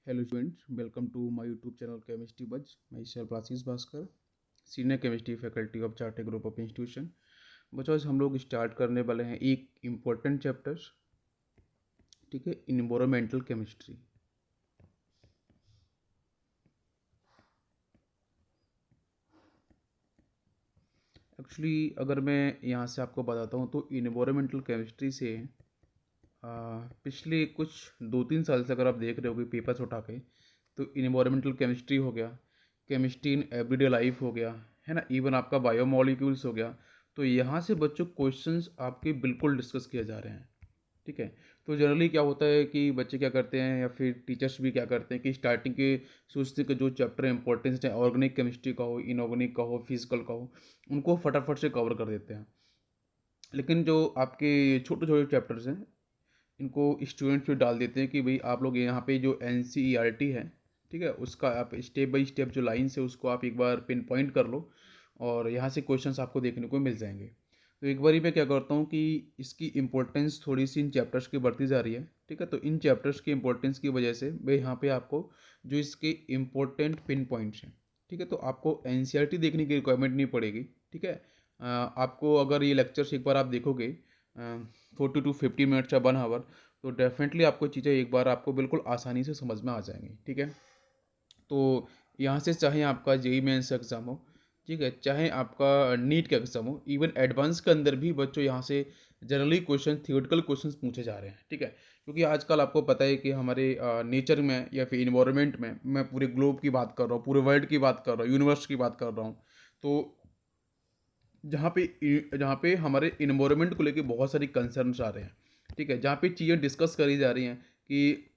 Hello students, welcome to my YouTube channel Chemistry Buzz. Myself Ashish Bhaskar, senior chemistry faculty of चार्टे group of institution. बच्चों आज हम लोग start करने वाले हैं एक इम्पोर्टेंट चैप्टर, ठीक है, इन्वायरमेंटल केमिस्ट्री। एक्चुअली अगर मैं यहाँ से आपको बताता हूँ तो इन्वायरमेंटल केमिस्ट्री से पिछले कुछ 2-3 साल से अगर आप देख रहे हो कि पेपर्स उठा के, तो इन्वायरमेंटल केमिस्ट्री हो गया, केमिस्ट्री इन एवरीडे लाइफ हो गया, है ना, इवन आपका बायोमोलिक्यूल्स हो गया। तो यहाँ से बच्चों क्वेश्चंस आपके बिल्कुल डिस्कस किए जा रहे हैं, ठीक है। तो जनरली क्या होता है कि बच्चे क्या करते हैं या फिर टीचर्स भी क्या करते हैं कि स्टार्टिंग के सोचते कि जो चैप्टर इंपॉर्टेंस है, ऑर्गेनिक केमिस्ट्री का हो, इनऑर्गेनिक का हो, फिजिकल का हो, उनको फटाफट से कवर कर देते हैं। लेकिन जो आपके छोटे छोटे चैप्टर्स हैं, इनको स्टूडेंट्स पे डाल देते हैं कि भाई आप लोग यहाँ पे जो NCERT है, ठीक है, उसका आप स्टेप बाय स्टेप जो लाइन्स है उसको आप एक बार पिन पॉइंट कर लो और यहाँ से क्वेश्चंस आपको देखने को मिल जाएंगे। तो एक बारी मैं क्या करता हूँ कि इसकी इम्पोर्टेंस थोड़ी सी इन चैप्टर्स की बढ़ती जा रही है, ठीक है। तो इन चैप्टर्स की इम्पोर्टेंस की वजह से मैं यहाँ पे आपको जो इसके इम्पोर्टेंट पिन पॉइंट्स हैं, ठीक है, तो आपको NCERT देखने की रिक्वायरमेंट नहीं पड़ेगी, ठीक है। आपको अगर ये लेक्चर्स एक बार आप देखोगे 40 to 50 मिनट्स या 1 आवर, तो डेफिनेटली आपको चीज़ें एक बार आपको बिल्कुल आसानी से समझ में आ जाएंगी, ठीक है। तो यहाँ से चाहे आपका जेई मेंस एग्ज़ाम हो, ठीक है, चाहे आपका नीट का एग्ज़ाम हो, इवन एडवांस के अंदर भी बच्चों यहाँ से जनरली क्वेश्चन, थियोरटिकल क्वेश्चंस पूछे जा रहे हैं, ठीक है। क्योंकि आजकल आपको पता है कि हमारे नेचर में या फिर इन्वायरमेंट में, मैं पूरे ग्लोब की बात कर रहा हूँ, पूरे वर्ल्ड की बात कर रहा हूँ, यूनिवर्स की बात कर रहा हूँ, तो जहाँ पे हमारे इन्वायरमेंट को लेके बहुत सारी कंसर्न्स आ रहे हैं, ठीक है, जहाँ पे चीज़ें डिस्कस करी जा रही हैं कि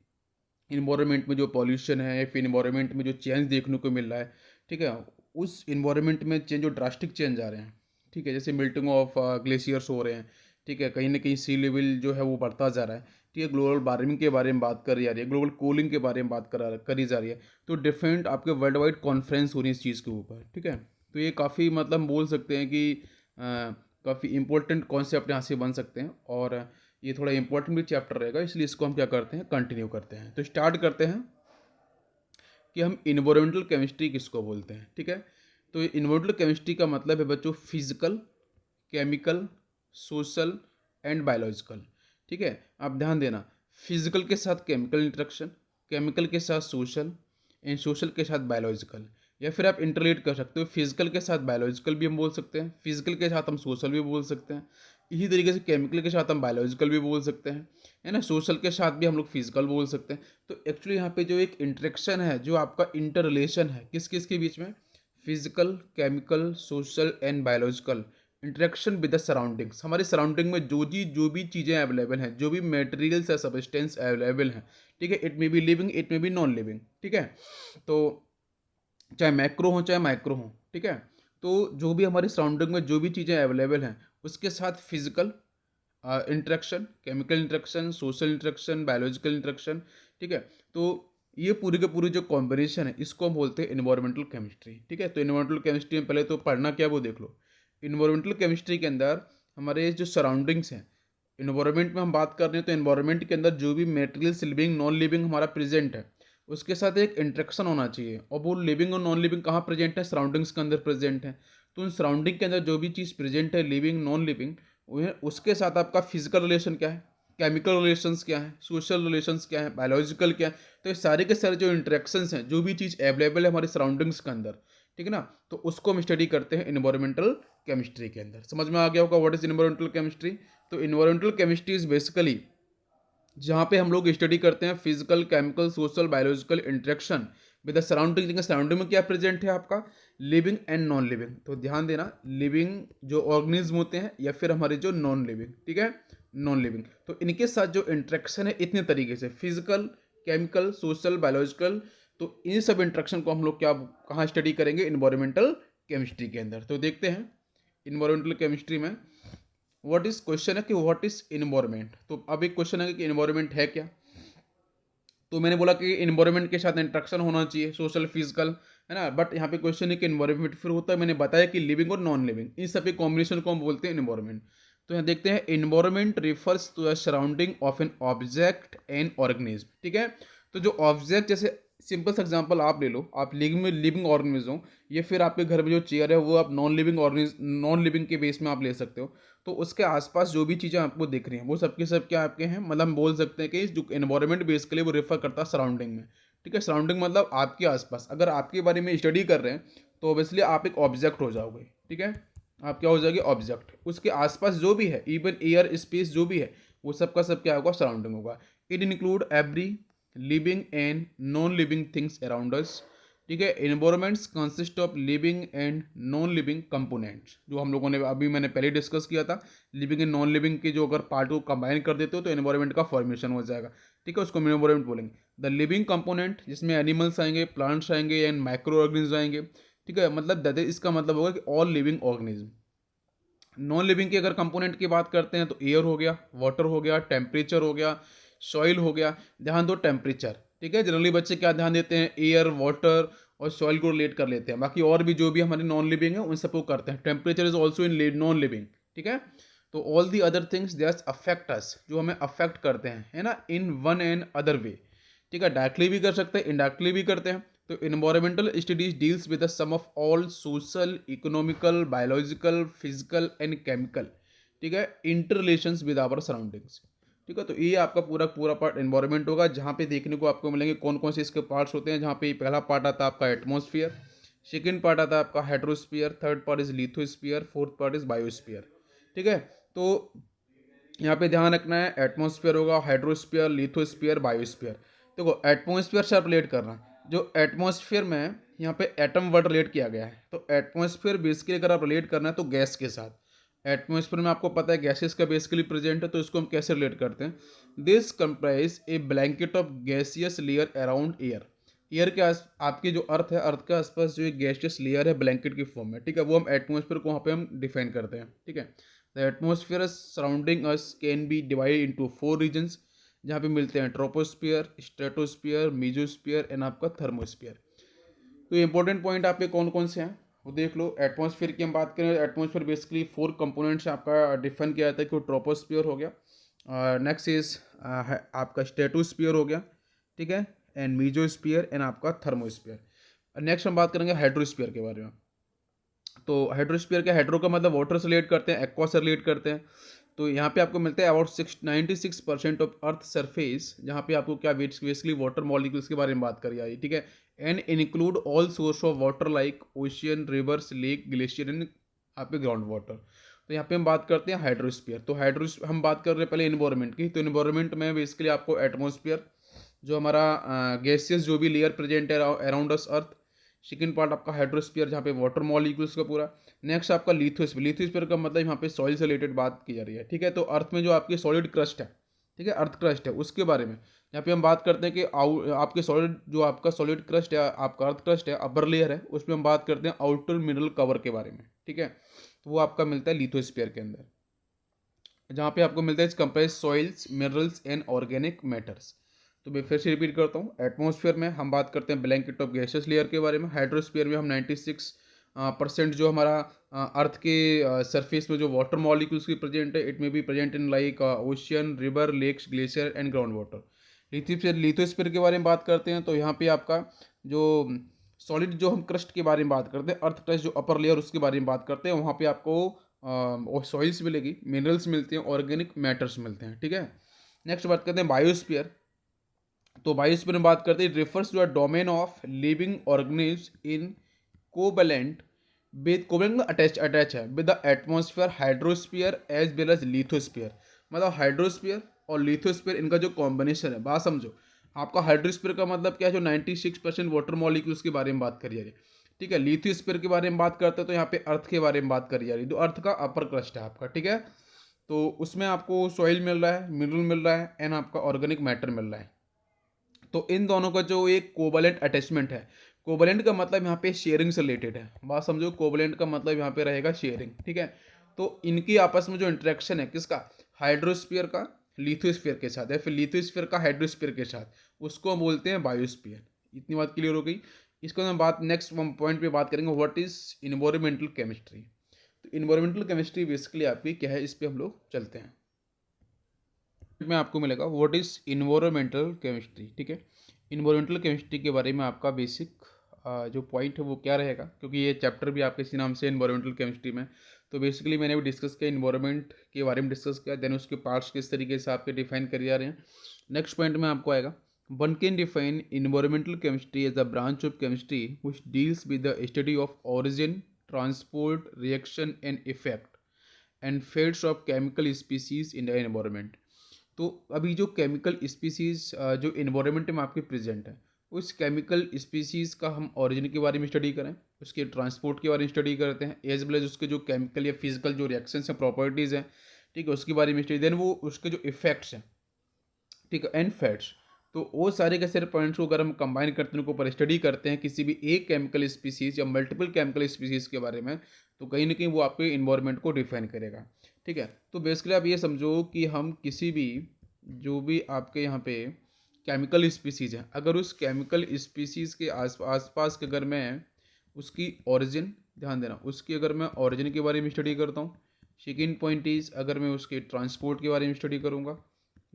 इन्वायरमेंट में जो पॉल्यूशन है या फिर इन्वायरमेंट में जो चेंज देखने को मिल रहा है, ठीक है, उस इन्वायरमेंट में चेंज, जो ड्रास्टिक चेंज आ रहे हैं, ठीक है, जैसे मेल्टिंग ऑफ ग्लेशियर्स हो रहे हैं, ठीक है, कहीं ना कहीं सी लेवल जो है वो बढ़ता जा रहा है, ठीक है, ग्लोबल वार्मिंग के बारे में बात करी जा रही है, ग्लोबल कूलिंग के बारे में बात करी जा रही है। तो डिफरेंट आपके वर्ल्ड वाइड कॉन्फ्रेंस हो रही है इस चीज़ के ऊपर, ठीक है। तो ये काफ़ी मतलब हम बोल सकते हैं कि काफ़ी इंपॉर्टेंट कॉन्सेप्ट यहाँ से बन सकते हैं, और ये थोड़ा इंपॉर्टेंट भी चैप्टर रहेगा, इसलिए इसको हम क्या करते हैं, कंटिन्यू करते हैं। तो स्टार्ट करते हैं कि हम इन्वायरमेंटल केमिस्ट्री किसको बोलते हैं, ठीक है। तो इन्वायरमेंटल केमिस्ट्री का मतलब है बच्चों physical, chemical, social and biological, ठीक है। आप ध्यान देना, फिजिकल के साथ केमिकल इंटरेक्शन, केमिकल के साथ सोशल एंड सोशल के साथ बायोलॉजिकल, या फिर आप इंटरलेट कर सकते हो, फिजिकल के साथ बायोलॉजिकल भी हम बोल सकते हैं, फिजिकल के साथ हम सोशल भी बोल सकते हैं, इसी तरीके से केमिकल के साथ हम बायोलॉजिकल भी बोल सकते हैं, है ना, सोशल के साथ भी हम लोग फिजिकल बोल सकते हैं। तो एक्चुअली यहाँ पे जो एक इंटरेक्शन है, जो आपका इंटर रिलेशन है किस किस के बीच में, physical, chemical, social and biological interaction with the surroundings, हमारे सराउंडिंग में जो भी चीज़ें अवेलेबल हैं, जो भी मटेरियल्स या सब्सटेंस अवेलेबल हैं, ठीक है, it may be living, it may be non living, ठीक है। तो चाहे मैक्रो हो चाहे माइक्रो हो, ठीक है। तो जो भी हमारी सराउंडिंग में जो भी चीज़ें अवेलेबल हैं, उसके साथ physical interaction, chemical interaction, social interaction, biological interaction, ठीक है। तो ये पूरी के पूरी जो कॉम्बिनेशन है, इसको हम बोलते हैं इन्वायरमेंटल केमिस्ट्री, ठीक है। तो इन्वायरमेंटल केमिस्ट्री में पहले तो पढ़ना क्या वो देख लो। इन्वायरमेंटल केमिस्ट्री के अंदर हमारे जो सराउंडिंग्स हैं, इन्वायरमेंट में हम बात कर रहे हैं, तो इन्वायरमेंट के अंदर जो भी मेटेरियल्स लिविंग नॉन लिविंग हमारा प्रेजेंट है, उसके साथ एक इंटरेक्शन होना चाहिए। और वो लिविंग और नॉन लिविंग कहाँ प्रेजेंट है, सराउंडिंग्स के अंदर प्रेजेंट है। तो उन सराउंडिंग के अंदर जो भी चीज़ प्रेजेंट है, लिविंग नॉन लिविंग, उसके साथ आपका फिजिकल रिलेशन क्या है, केमिकल रिलेशंस क्या है, सोशल रिलेशंस क्या है, बायोलॉजिकल क्या है। तो ये सारे के सारे जो इंटरेक्शंस हैं, जो भी चीज़ अवेलेबल है हमारे सराउंडिंग्स के अंदर, ठीक है ना, तो उसको हम स्टडी करते हैं इन्वायरमेंटल केमिस्ट्री के अंदर। समझ में आ गया होगा व्हाट इज इन्वायरमेंटल केमिस्ट्री। तो इन्वायरमेंटल केमिस्ट्री इज बेसिकली जहाँ पे हम लोग स्टडी करते हैं physical, chemical, social, biological interaction with the surrounding. Surrounding में क्या प्रेजेंट है आपका, लिविंग एंड नॉन लिविंग। तो ध्यान देना, लिविंग जो ऑर्गेनिज्म होते हैं या फिर हमारे जो नॉन लिविंग, ठीक है, नॉन लिविंग, तो इनके साथ जो इंटरेक्शन है इतने तरीके से, फिजिकल, केमिकल, सोशल, बायोलॉजिकल। तो इन सब इंटरेक्शन को हम लोग क्या, कहाँ स्टडी करेंगे, इन्वायरमेंटल केमिस्ट्री के अंदर। तो देखते हैं इन्वायरमेंटल केमिस्ट्री में व्हाट इज, क्वेश्चन है कि व्हाट इज इन्वायरमेंट। तो अब एक क्वेश्चन है कि इन्वायरमेंट है क्या। तो मैंने बोला कि इन्वायरमेंट के साथ इंटरेक्शन होना चाहिए, सोशल, फिजिकल, है ना। बट यहाँ पे क्वेश्चन है कि इन्वायरमेंट फिर होता है, मैंने बताया कि लिविंग और नॉन लिविंग, इन सब के कॉम्बिनेशन को हम बोलते हैं इन्वायरमेंट। तो यहाँ देखते हैं, environment refers to the surrounding of an object and organism, ठीक है। तो जो ऑब्जेक्ट, जैसे सिंपल सा एग्जांपल आप ले लो, आप लिविंग ऑर्गेनिज्म हो, ये फिर आपके घर में जो चेयर है वो आप नॉन लिविंग के बेस में आप ले सकते हो। तो उसके आसपास जो भी चीज़ें आपको दिख रही हैं वो सबके सब क्या आपके हैं, मतलब हम बोल सकते हैं कि जो एनवायरनमेंट बेसिकली वो रेफर करता है सराउंडिंग में। ठीक है, सराउंडिंग मतलब आपके आसपास, अगर आपके बारे में स्टडी कर रहे हैं तो ऑब्वियसली आप एक ऑब्जेक्ट हो जाओगे। ठीक है, आप क्या हो जाओगे, ऑब्जेक्ट। उसके आसपास जो भी है, इवन एयर स्पेस जो भी है, वो सब का सब क्या होगा, सराउंडिंग होगा। It include every living and non living things around us. ठीक है, environments consist of living and non living components, जो हम लोगों ने अभी मैंने पहले डिस्कस किया था। लिविंग एंड नॉन लिविंग के जो अगर पार्ट को कंबाइन कर देते हो तो एनवायरमेंट का फॉर्मेशन हो जाएगा। ठीक है, उसको एनवायरमेंट बोलेंगे। द लिविंग कंपोनेंट, जिसमें एनिमल्स आएंगे, प्लांट्स आएंगे एंड माइक्रो ऑर्गेनिज्म आएंगे। ठीक है, मतलब दैट इज, इसका मतलब होगा कि all living organism. Non living की अगर कंपोनेंट की बात करते हैं तो एयर हो गया, वाटर हो गया, टेम्परेचर हो गया, सॉइल हो गया। ध्यान दो टेम्परेचर। ठीक है, जनरली बच्चे क्या ध्यान देते हैं, एयर, वाटर और सॉइल को रिलेट कर लेते हैं, बाकी और भी जो भी हमारे नॉन लिविंग है उन सबको करते हैं। Temperature is also in non living. ठीक है, तो all the other things just affect us, जो हमें अफेक्ट करते हैं, है ना, in one and other way. ठीक है, डायरेक्टली भी कर सकते हैं, इनडायरेक्टली भी करते हैं। तो environmental studies deals with the sum of all social, economical, biological, physical and chemical, ठीक है, inter relations with our surroundings. ठीक है, तो ये आपका पूरा पूरा पार्ट एनवायरमेंट होगा, जहाँ पे देखने को आपको मिलेंगे कौन कौन से इसके पार्ट्स होते हैं। जहाँ पे पहला पार्ट आता है आपका एटमॉस्फेयर, सेकेंड पार्ट आता है आपका hydrosphere, third part is lithosphere, fourth part is biosphere. ठीक है, तो यहाँ पे ध्यान रखना है, एटमॉस्फेयर होगा, हाइड्रोस्फीयर, लिथोस्फीयर, बायोस्फीयर। देखो एटमॉस्फेयर से आप रिलेट करना, जो एटमॉस्फेयर में यहाँ पे एटम वर्ड रिलेट किया गया है, तो एटमॉस्फेयर बेसिकली अगर आप रिलेट करना है तो गैस के साथ। एटमॉस्फेयर में आपको पता है गैसेस का बेसिकली प्रेजेंट है, तो इसको हम कैसे रिलेट करते हैं, this comprise A blanket of gaseous layer around air. Air के आस, आपकी जो अर्थ है, अर्थ के आसपास जो एक गैसियस लेयर है ब्लैंकेट की फॉर्म में, ठीक है, वो हम एटमॉस्फेयर को वहाँ पे हम डिफाइन करते हैं। ठीक है, the atmosphere surrounding us can be divide into 4 regions, जहाँ पे मिलते हैं ट्रोपोस्फियर, स्ट्रेटोस्फियर, मीजोस्फियर एंड आपका थर्मोस्फियर। तो ये इंपॉर्टेंट पॉइंट आपके कौन कौन से हैं वो देख लो। एटमॉस्फेयर की हम बात करें, एटमॉस्फेयर बेसिकली 4 कंपोनेंट्स आपका डिफाइन किया जाता है कि ट्रोपोस्फियर हो गया, नेक्स्ट इज आपका स्ट्रेटोस्फियर हो गया, ठीक है, एंड मीजोस्फियर एंड आपका थर्मोस्फियर। नेक्स्ट हम बात करेंगे हाइड्रोस्फियर के बारे में। तो हाइड्रोस्फीयर क्या, हाइड्रो का मतलब वाटर से रिलेट करते हैं, एक्वा से रिलेट करते हैं। तो यहाँ पे आपको मिलता है अबाउट 96% ऑफ अर्थ सरफेस, जहाँ पे आपको क्या बेसिकली वाटर मॉलिक्यूल्स के बारे में बात करी जा रही है। ठीक है, and include all source of water like ocean, reverse, lake, glacier and आपके ग्राउंड वाटर। तो यहाँ पे हम बात करते हैं हाइड्रोस्फीयर। तो हम बात कर रहे हैं पहले इन्वायरमेंट की। तो इन्वायरमेंट में बेसिकली आपको एटमोसफियर, जो हमारा गैसियस जो भी लेयर प्रेजेंट है अराउंड अस अर्थ। सेकेंड पार्ट आपका हाइड्रोस्फीयर, जहाँ पे वाटर मॉलिक्यूल्स का पूरा। नेक्स्ट आपका लिथोस्फीयर। लिथोस्फीयर का मतलब यहाँ पे सॉइल से रिलेटेड बात की जा रही है। ठीक है, तो अर्थ में जो आपकी सॉलिड क्रस्ट है, ठीक है, अर्थ क्रस्ट है, उसके बारे में यहाँ पे हम बात करते हैं कि आपके सॉलिड, जो आपका सॉलिड क्रस्ट है, आपका अर्थ क्रस्ट है, अपर लेयर है, उसमें हम बात करते हैं आउटर मिनरल कवर के बारे में। ठीक है, तो वो आपका मिलता है लिथोस्फीयर के अंदर, जहाँ पे आपको मिलता है compress soils, minerals and organic matters. तो मैं फिर से रिपीट करता हूँ, एटमॉस्फेयर में हम बात करते हैं ब्लैंकेट ऑफ गैसेस लेयर के बारे में। हाइड्रोस्फीयर में हम 96% जो हमारा अर्थ के सरफेस में जो वाटर मॉलिक्यूल्स की प्रेजेंट है, it may be present in like ocean, river, lakes, glacier and ground water. Lithosphere के बारे में बात करते हैं तो यहाँ पे आपका जो सॉलिड, जो हम क्रस्ट के बारे में बात करते हैं, अर्थ क्रस्ट जो अपर लेयर, उसके बारे में बात करते हैं, वहाँ पे आपको और सॉइल्स मिलेगी, मिनरल्स मिलते हैं, ऑर्गेनिक मैटर्स मिलते हैं। ठीक है, नेक्स्ट बात करते हैं बायोस्फीयर। तो बायोस्फीयर में बात करते हैं, refers to a domain of living organism in covalent with, covalent attach है with the atmosphere, hydrosphere as well as lithosphere. मतलब हाइड्रोस्फीयर और लिथोस्फीयर, इनका जो कॉम्बिनेशन है, बात समझो। आपका हाइड्रोस्फीयर का मतलब क्या है, जो 96% वाटर मॉलिक्यूल्स के बारे में बात करी जा रही है। ठीक है, लिथोस्फीयर के बारे में बात करते हैं तो यहाँ पे अर्थ के बारे में बात करी जा रही है, जो अर्थ का अपर क्रस्ट है आपका। ठीक है, तो उसमें आपको सॉइल मिल रहा है, मिनरल मिल रहा है एंड आपका ऑर्गेनिक मैटर मिल रहा है। तो इन दोनों का जो एक कोवलेंट अटैचमेंट है, कोवलेंट का मतलब यहाँ पे शेयरिंग से रिलेटेड है, बात समझो। कोवलेंट का मतलब यहाँ पे रहेगा शेयरिंग। ठीक है, तो इनकी आपस में जो इंटरेक्शन है, किसका, हाइड्रोस्फीयर का लिथोस्फीयर के साथ, या फिर लिथोस्फीयर का हाइड्रोस्फीयर के साथ, उसको हम बोलते हैं बायोस्फीयर। इतनी बात क्लियर हो गई। इसको हम बात नेक्स्ट पॉइंट पे बात करेंगे, व्हाट इज इन्वायरमेंटल केमिस्ट्री। तो इन्वायरमेंटल केमिस्ट्री बेसिकली आपकी क्या है, इस पे हम लोग चलते हैं। में आपको मिलेगा व्हाट इज इन्वायरमेंटल केमिस्ट्री। ठीक है, इन्वायरमेंटल केमिस्ट्री के बारे में आपका बेसिक जो पॉइंट है वो क्या रहेगा, क्योंकि ये चैप्टर भी आपके इसी नाम से इन्वायरमेंटल केमिस्ट्री में। तो बेसिकली मैंने भी डिस्कस किया, इन्वायरमेंट के बारे में डिस्कस किया, देन उसके पार्ट्स किस तरीके से आपके डिफाइन करे जा रहे हैं। नेक्स्ट पॉइंट में आपको आएगा, one can define environmental chemistry as a branch of chemistry which deals with the study of origin, transport, reaction and effect and fates of chemical species in the environment. तो अभी जो chemical species जो environment में आपके present है, उस chemical species का हम ओरिजिन के बारे में स्टडी करें, उसके ट्रांसपोर्ट के बारे में स्टडी करते हैं, एज वेल एज उसके जो केमिकल या फिजिकल जो रिएक्शंस हैं, प्रॉपर्टीज़ हैं, ठीक है, उसके बारे में स्टडी, देन वो उसके जो इफेक्ट्स हैं, ठीक है, एंड फैट्स। तो वो सारे के सारे पॉइंट्स को अगर हम कंबाइन करते हैं, उनको ऊपर स्टडी करते हैं किसी भी एक केमिकल स्पीसीज या मल्टीपल केमिकल स्पीसीज के बारे में, तो कहीं ना कहीं वो आपके इन्वायरमेंट को डिफाइन करेगा। ठीक है, तो बेसिकली आप ये समझो कि हम किसी भी जो भी आपके यहाँ पे केमिकल स्पीसीज है, अगर उस केमिकल स्पीसीज के आसपास के अगर मैं उसकी ओरिजिन, ध्यान देना, उसकी अगर मैं ओरिजिन के बारे में स्टडी करता हूँ, सेकेंड पॉइंट इज अगर मैं उसके ट्रांसपोर्ट के बारे में स्टडी करूँगा,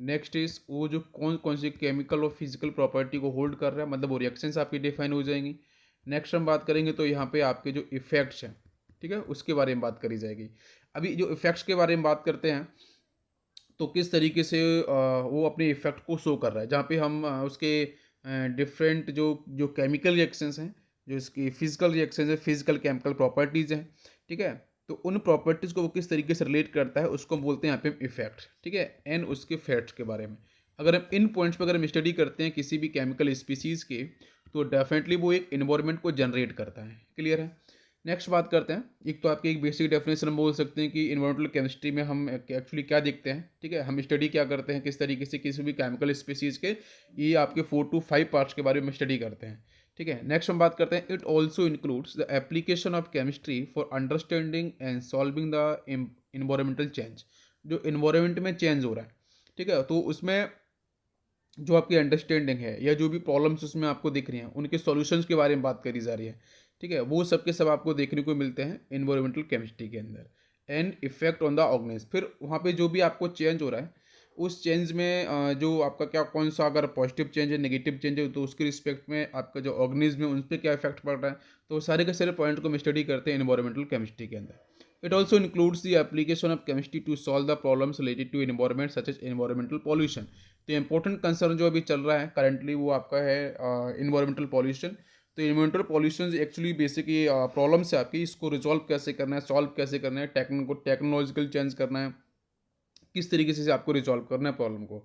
नेक्स्ट इज वो जो कौन कौन सी केमिकल और फिजिकल प्रॉपर्टी को होल्ड कर रहा है, मतलब वो रिएक्शंस आपकी डिफाइन हो जाएंगी। नेक्स्ट हम बात करेंगे तो यहाँ पे आपके जो इफेक्ट्स हैं, ठीक है, उसके बारे में बात करी जाएगी। अभी जो इफेक्ट्स के बारे में बात करते हैं, तो किस तरीके से वो अपने इफेक्ट को शो कर रहा है, जहाँ पे हम उसके डिफरेंट जो जो केमिकल रिएक्शंस हैं, जो इसकी फिजिकल रिएक्शंस है, फिजिकल केमिकल प्रॉपर्टीज़ हैं, ठीक है, तो उन प्रॉपर्टीज़ को वो किस तरीके से रिलेट करता है, उसको हम बोलते हैं यहाँ पे इफेक्ट, ठीक है, एंड उसके फैक्ट्स के बारे में। अगर हम इन पॉइंट्स पर अगर हम स्टडी करते हैं किसी भी केमिकल स्पीसीज़ के, तो डेफिनेटली वो एक इन्वायरमेंट को जनरेट करता है। क्लियर है। नेक्स्ट बात करते हैं, एक तो आपकी एक बेसिक डेफिनेशन हम बोल सकते हैं कि इन्वायरमेंटल केमिस्ट्री में हम एक्चुअली क्या देखते हैं, ठीक है, हम स्टडी क्या करते हैं, किस तरीके से किसी भी केमिकल स्पीसीज के, ये आपके 4 to 5 पार्ट्स के बारे में स्टडी करते हैं। ठीक है, नेक्स्ट हम बात करते हैं, it also includes the application of chemistry for understanding and solving the environmental change. जो इन्वायरमेंट में चेंज हो रहा है, ठीक है, तो उसमें जो आपकी अंडरस्टैंडिंग है या जो भी प्रॉब्लम्स उसमें आपको दिख रही हैं, उनके सॉल्यूशंस के बारे में बात करी जा रही है। ठीक है, वो सब के सब आपको देखने को मिलते हैं इन्वायरमेंटल केमिस्ट्री के अंदर। And effect on the organism, फिर वहाँ पे जो भी आपको चेंज हो रहा है, उस चेंज में जो आपका क्या कौन सा अगर पॉजिटिव चेंज है, नेगेटिव चेंज है, तो उसके रिस्पेक्ट में आपका जो ऑर्गेनिज्म है उन पर क्या इफेक्ट पड़ रहा है, तो सारे के सारे पॉइंट को हम स्टडी करते हैं इन्वायरमेंटल केमिस्ट्री के अंदर। It also includes the application of chemistry to solve the problems related to environment such as environmental pollution. तो इंपॉर्टेंट कंसर्न जो अभी चल रहा है करंटली वो आपका है इन्वायरमेंटल पॉल्यूशन। तो environmental pollution actually basically problems है आपकी, इसको रिजॉल्व कैसे करना है, सॉल्व कैसे करना है, टेक्नोलॉजिकल चेंज करना है, किस तरीके से आपको रिजॉल्व करना है प्रॉब्लम को,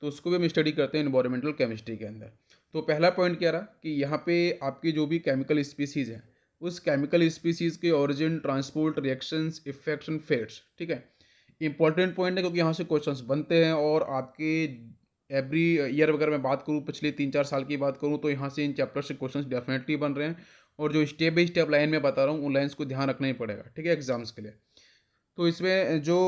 तो उसको भी हम स्टडी करते हैं इन्वायरमेंटल केमिस्ट्री के अंदर। तो पहला पॉइंट क्या रहा कि यहाँ पे आपकी जो भी केमिकल स्पीसीज़ है, उस केमिकल स्पीसीज़ के origin, transport, reactions, effects and fates, ठीक है, इंपॉर्टेंट पॉइंट है क्योंकि यहाँ से क्वेश्चंस बनते हैं। और आपके एवरी ईयर अगर मैं बात करूँ, पिछले 3-4 साल की बात करूँ, तो यहाँ से इन चैप्टर से क्वेश्चंस डेफिनेटली बन रहे हैं। और जो स्टेप बाई स्टेप लाइन में बता रहा हूँ, उन लाइन्स को ध्यान रखना ही पड़ेगा, ठीक है, एग्जाम्स के लिए। तो इसमें जो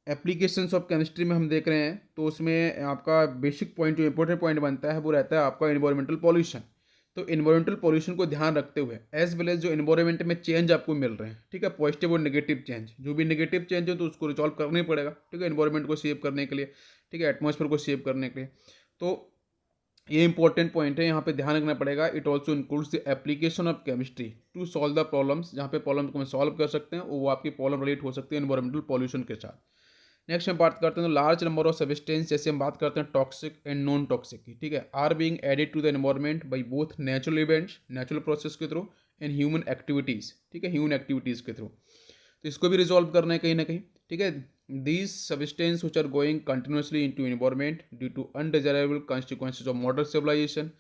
एप्लीकेशंस ऑफ केमिस्ट्री में हम देख रहे हैं, तो उसमें आपका बेसिक पॉइंट जो इंपॉर्टेंट पॉइंट बनता है वो रहता है आपका इन्वायरमेंटल पॉल्यूशन। तो इन्वायरमेंटल पॉल्यूशन को ध्यान रखते हुए एज वेल एज जो इन्वायरमेंट में चेंज आपको मिल रहे हैं, ठीक है, पॉजिटिव और नेगेटिव चेंज, जो भी नेगेटिव चेंज हो तो उसको रिजॉल्व करना ही पड़ेगा, ठीक है, इन्वायरमेंट को सेव करने के लिए, ठीक है, एटमॉस्फेयर को सेव करने के लिए। तो ये इंपॉर्टेंट पॉइंट है, यहाँ पे ध्यान रखना पड़ेगा। It also includes the application of chemistry to solve the problems, जहाँ पे प्रॉब्लम को हम सॉल्व कर सकते हैं, वो आपकी प्रॉब्लम रिलेट हो सकती है इन्वायरमेंटल पॉल्यूशन के साथ। नेक्स्ट हम बात करते हैं तो लार्ज नंबर ऑफ सब्सटेंस, जैसे हम बात करते हैं टॉक्सिक एंड नॉन टॉक्सिक की, ठीक है, are being added to the environment by both natural events, natural process के थ्रू, एंड ह्यूमन एक्टिविटीज़, ठीक है, ह्यूमन एक्टिविटीज़ के थ्रू। तो इसको भी रिजॉल्व करना है कहीं ना कहीं, ठीक है। These substance which are going continuously into environment due to undesirable consequences of modern civilisation.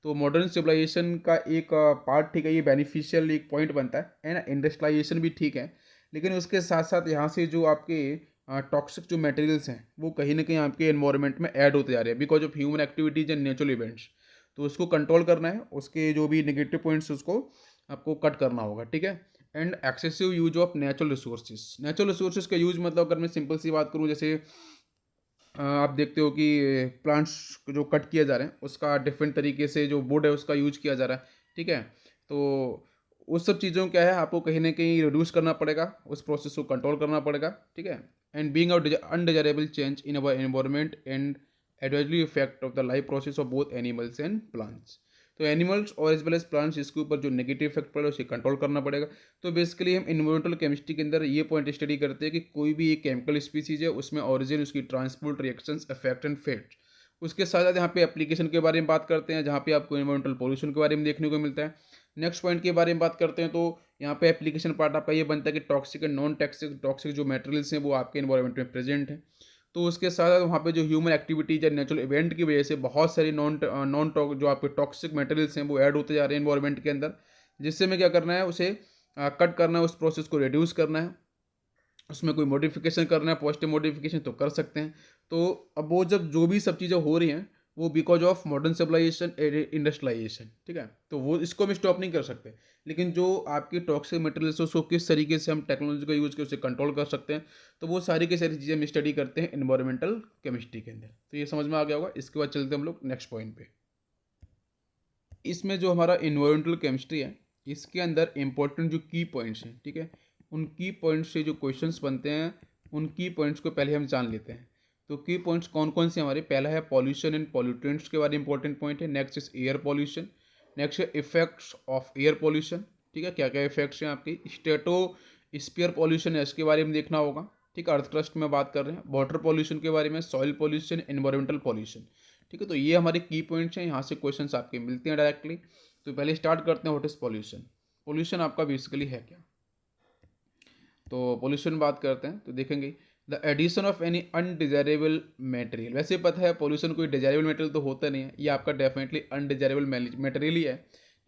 तो मॉडर्न सिविलाइजेशन का एक पार्ट, ठीक है, ये बेनिफिशियल एक पॉइंट बनता है, एंड इंडस्ट्रियलाइजेशन भी ठीक है, लेकिन उसके साथ साथ यहाँ से जो आपके टॉक्सिक जो मटेरियल्स हैं वो कहीं ना कहीं आपके एनवायरनमेंट में ऐड होते जा रहे हैं because of human activities and natural events. तो उसको कंट्रोल करना है, उसके जो भी नेगेटिव पॉइंट्स उसको आपको कट करना होगा, ठीक है। And excessive use of natural resources, natural resources का यूज मतलब अगर मैं सिंपल सी बात करूँ, जैसे आप देखते हो कि प्लांट्स जो कट किए जा रहे हैं उसका डिफरेंट तरीके से जो वुड है उसका यूज किया जा रहा है, ठीक है। तो उस सब चीज़ों क्या है आपको कहीं ना कहीं रिड्यूस करना पड़ेगा, उस प्रोसेस को कंट्रोल करना पड़ेगा, ठीक है। And being a undesirable change in our environment and adversely effect of the life process of both animals and plants. तो एनिमल्स और एज वेल एज प्लांट्स, इसके ऊपर जो नेगेटिव इफेक्ट पड़े उसे कंट्रोल करना पड़ेगा। तो बेसिकली हम इन्वायरमेंटल केमिस्ट्री के अंदर ये पॉइंट स्टडी करते हैं कि कोई भी एक केमिकल स्पीसीज है, उसमें ऑरिजिन, उसकी transport, reactions, effect and fate. उसके साथ साथ यहाँ पे एप्लीकेशन के बारे में बात करते हैं, जहाँ पे आपको इन्वायरमेंटल पोल्यूशन के बारे में देखने को मिलता है। नेक्स्ट पॉइंट के बारे में बात करते हैं, तो यहाँ पे एप्लीकेशन पार्ट आपका ये बनता है कि toxic and non toxic toxic जो मटेरियल्स हैं वो आपके इन्वायरमेंट में प्रेजेंट हैं। तो उसके साथ साथ वहाँ पे जो ह्यूमन एक्टिविटीज या नेचुरल इवेंट की वजह से बहुत सारी नॉन जो आपके टॉक्सिक मटेरियल्स हैं वो ऐड होते जा रहे हैं इन्वायरमेंट के अंदर, जिससे हमें क्या करना है, उसे कट करना है, उस प्रोसेस को रिड्यूस करना है, उसमें कोई मॉडिफिकेशन करना है, पॉजिटिव मॉडिफिकेशन तो कर सकते हैं। तो अब वो जब जो भी सब चीज़ें हो रही हैं वो because of modern civilisation, industrialisation, ठीक है, तो वो इसको हम स्टॉप नहीं कर सकते। लेकिन जो आपकी टॉक्सिक मटेरियल्स है उसको किस तरीके से हम टेक्नोलॉजी का यूज़ करके उसे कंट्रोल कर सकते हैं, तो वो सारी की सारी चीज़ें हम स्टडी करते हैं इन्वायरमेंटल केमिस्ट्री के अंदर। तो ये समझ में आ गया होगा। इसके बाद चलते हैं हम लोग नेक्स्ट पॉइंट पे। इसमें जो हमारा इन्वायरमेंटल केमिस्ट्री है, इसके अंदर इंपॉर्टेंट जो की पॉइंट्स हैं, ठीक है, उन की पॉइंट्स से जो क्वेश्चंस बनते हैं, उन की पॉइंट्स को पहले हम जान लेते हैं। तो की पॉइंट्स कौन कौन से हमारे, पहला है पॉल्यूशन एंड पॉल्यूटेंट्स के बारे में इंपॉर्टेंट पॉइंट है। Next is air pollution. Next है इफेक्ट्स ऑफ एयर पॉल्यूशन, ठीक है, क्या क्या इफेक्ट्स हैं आपकी। स्टेटो स्पीयर पॉल्यूशन है, इसके बारे में देखना होगा, ठीक है, अर्थ क्रस्ट में बात कर रहे हैं। वाटर पॉल्यूशन के बारे में, सॉइल पॉल्यूशन, एनवायरमेंटल पॉल्यूशन, ठीक है। तो ये हमारे की पॉइंट्स हैं, यहाँ से क्वेश्चंस आपके मिलते हैं डायरेक्टली। तो पहले स्टार्ट करते हैं, व्हाट इज पॉल्यूशन। पॉल्यूशन आपका बेसिकली है क्या। तो पॉल्यूशन बात करते हैं तो देखेंगे the addition of any undesirable material. वैसे पता है पॉल्यूशन कोई डिजायरेबल मटेरियल तो होता नहीं है, ये आपका डेफिनेटली अनडिजायरेबल मटेरियल ही है,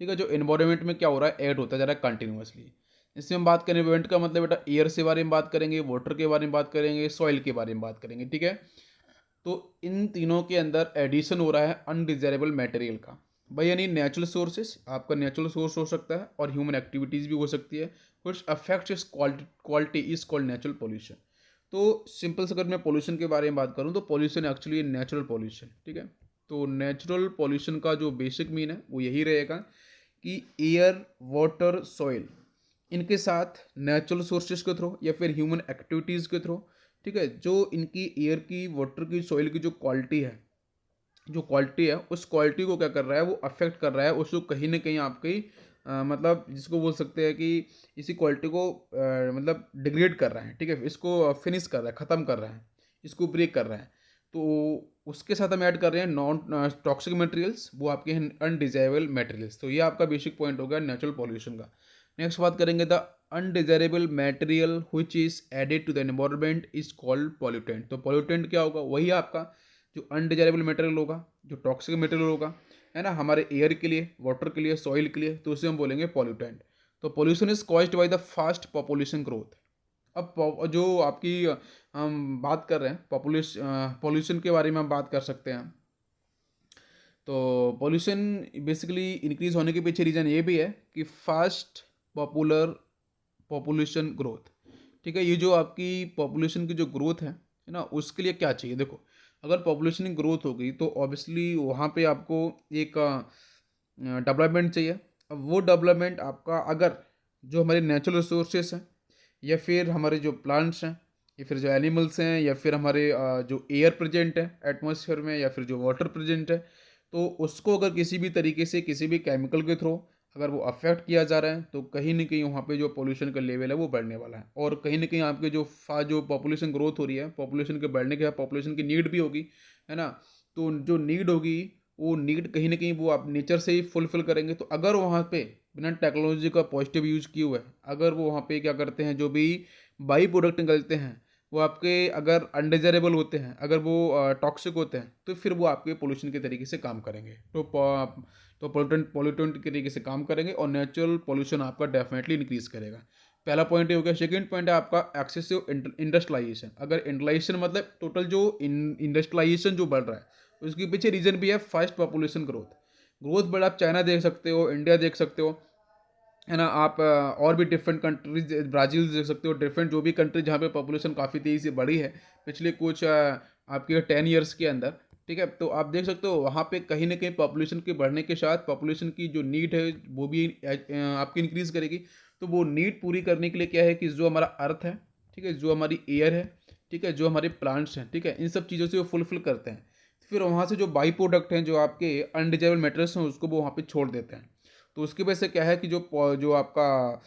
ठीक है, जो इन्वायरमेंट में क्या हो रहा है, ऐड होता जा रहा है कंटिन्यूसली। इससे हम बात करें इवेंट का मतलब बेटा एयर के बारे में बात करेंगे, वाटर के बारे में बात करेंगे, सॉइल के बारे में बात करेंगे, ठीक है। तो इन तीनों के अंदर एडिशन हो रहा है अनडिजायरेबल मटेरियल का, भाई यानी नेचुरल सोर्सेस, आपका नेचुरल सोर्स हो सकता है और ह्यूमन एक्टिविटीज़ भी हो सकती है, which affects its quality is called natural pollution। तो सिंपल से अगर मैं पोल्यूशन के बारे में बात करूँ तो पोल्यूशन एक्चुअली नेचुरल पोल्यूशन, ठीक है। तो नेचुरल पोल्यूशन का जो बेसिक मीन है वो यही रहेगा कि एयर, वाटर, सॉइल, इनके साथ नेचुरल सोर्सेज के थ्रू या फिर ह्यूमन एक्टिविटीज़ के थ्रू, ठीक है, जो इनकी एयर की, वाटर की, सॉइल की जो क्वालिटी है, उस क्वालिटी को क्या कर रहा है, वो अफेक्ट कर रहा है, उसको कहीं ना कहीं आपकी मतलब जिसको बोल सकते हैं कि इसी क्वालिटी को मतलब डिग्रेड कर रहा है, ठीक है, इसको फिनिश कर रहा है, ख़त्म कर रहा है, इसको ब्रेक कर रहा है। तो उसके साथ हम ऐड कर रहे हैं नॉन टॉक्सिक मटेरियल्स, वो आपके हैं अनडिजायरेबल मटेरियल्स। तो ये आपका बेसिक पॉइंट होगा नेचुरल पॉल्यूशन का। नेक्स्ट बात करेंगे the undesirable material which is added to the environment is called pollutant. तो पॉल्यूटेंट क्या होगा, वही आपका जो अनडिजायरेबल मटेरियल होगा, जो टॉक्सिक मटेरियल होगा, है ना, हमारे एयर के लिए, वाटर के लिए, सॉइल के लिए, तो उसे हम बोलेंगे पॉल्यूटेंट। तो pollution is caused by the fast population growth. अब जो आपकी हम बात कर रहे हैं पॉल्यूशन के बारे में हम बात कर सकते हैं। तो पॉल्यूशन बेसिकली इंक्रीज होने के पीछे रीज़न ये भी है कि फास्ट पॉपुलेशन ग्रोथ, ठीक है। ये जो आपकी पॉपुलेशन की जो ग्रोथ है ना, उसके लिए क्या चाहिए, देखो, अगर पॉपुलेशन की ग्रोथ हो गई तो ऑब्वियसली वहाँ पे आपको एक डेवलपमेंट चाहिए। अब वो डेवलपमेंट आपका अगर जो हमारे नेचुरल रिसोर्सेस हैं या फिर हमारे जो प्लांट्स हैं या फिर जो एनिमल्स हैं या फिर हमारे जो एयर प्रेजेंट है एटमॉस्फेयर में या फिर जो वाटर प्रेजेंट है, तो उसको अगर किसी भी तरीके से किसी भी केमिकल के थ्रू अगर वो अफेक्ट किया जा रहा है तो कहीं ना कहीं वहाँ पे जो पोल्यूशन का लेवल है वो बढ़ने वाला है। और कहीं ना कहीं आपके जो पॉपुलेशन ग्रोथ हो रही है, पॉपुलेशन के बढ़ने के बाद पॉपुलेशन की नीड भी होगी, है ना। तो जो नीड होगी वो नीड कहीं ना कहीं वो आप नेचर से ही फुलफिल करेंगे। तो अगर वहाँ पे बिना टेक्नोलॉजी का पॉजिटिव यूज़ किए हुए अगर वो वहाँ पे क्या करते हैं, जो भी बाई प्रोडक्ट निकलते हैं वो आपके अगर अनडिजायरेबल होते हैं, अगर वो टॉक्सिक होते हैं, तो फिर वो आपके पोल्यूशन के तरीके से काम करेंगे। तो पोल्यूटेंट के तरीके से काम करेंगे और नेचुरल पोल्यूशन आपका डेफिनेटली इंक्रीज करेगा। पहला पॉइंट ये हो गया। सेकेंड पॉइंट है आपका एक्सेसिव इंडस्ट्रियलाइजेशन। अगर इंडस्ट्रियलाइजेशन मतलब टोटल जो इंडस्ट्रियलाइजेशन जो बढ़ रहा है उसके पीछे रीजन भी है फास्ट पॉपुलेशन ग्रोथ बढ़, आप चाइना देख सकते हो, इंडिया देख सकते हो, है ना, आप और भी डिफरेंट कंट्रीज, ब्राज़ील देख सकते हो, डिफरेंट जो भी कंट्री जहाँ पे पॉपुलेशन काफ़ी तेज़ी से बढ़ी है पिछले कुछ आपके 10 ईयर्स के अंदर, ठीक है। तो आप देख सकते हो वहाँ पे कहीं ना कहीं पॉपुलेशन के बढ़ने के साथ पॉपुलेशन की जो नीड है वो भी आपकी इंक्रीज़ करेगी। तो वो नीड पूरी करने के लिए क्या है कि जो हमारा अर्थ है, ठीक है, जो हमारी एयर है, ठीक है, जो हमारे प्लांट्स हैं, ठीक है, इन सब चीज़ों से वो फुलफिल करते हैं। फिर वहाँ से जो बाई प्रोडक्ट हैं, जो आपके अनडिजायरेबल मेटल्स हैं, उसको वो वहाँ पे छोड़ देते हैं। तो उसकी वजह से क्या है कि जो आपका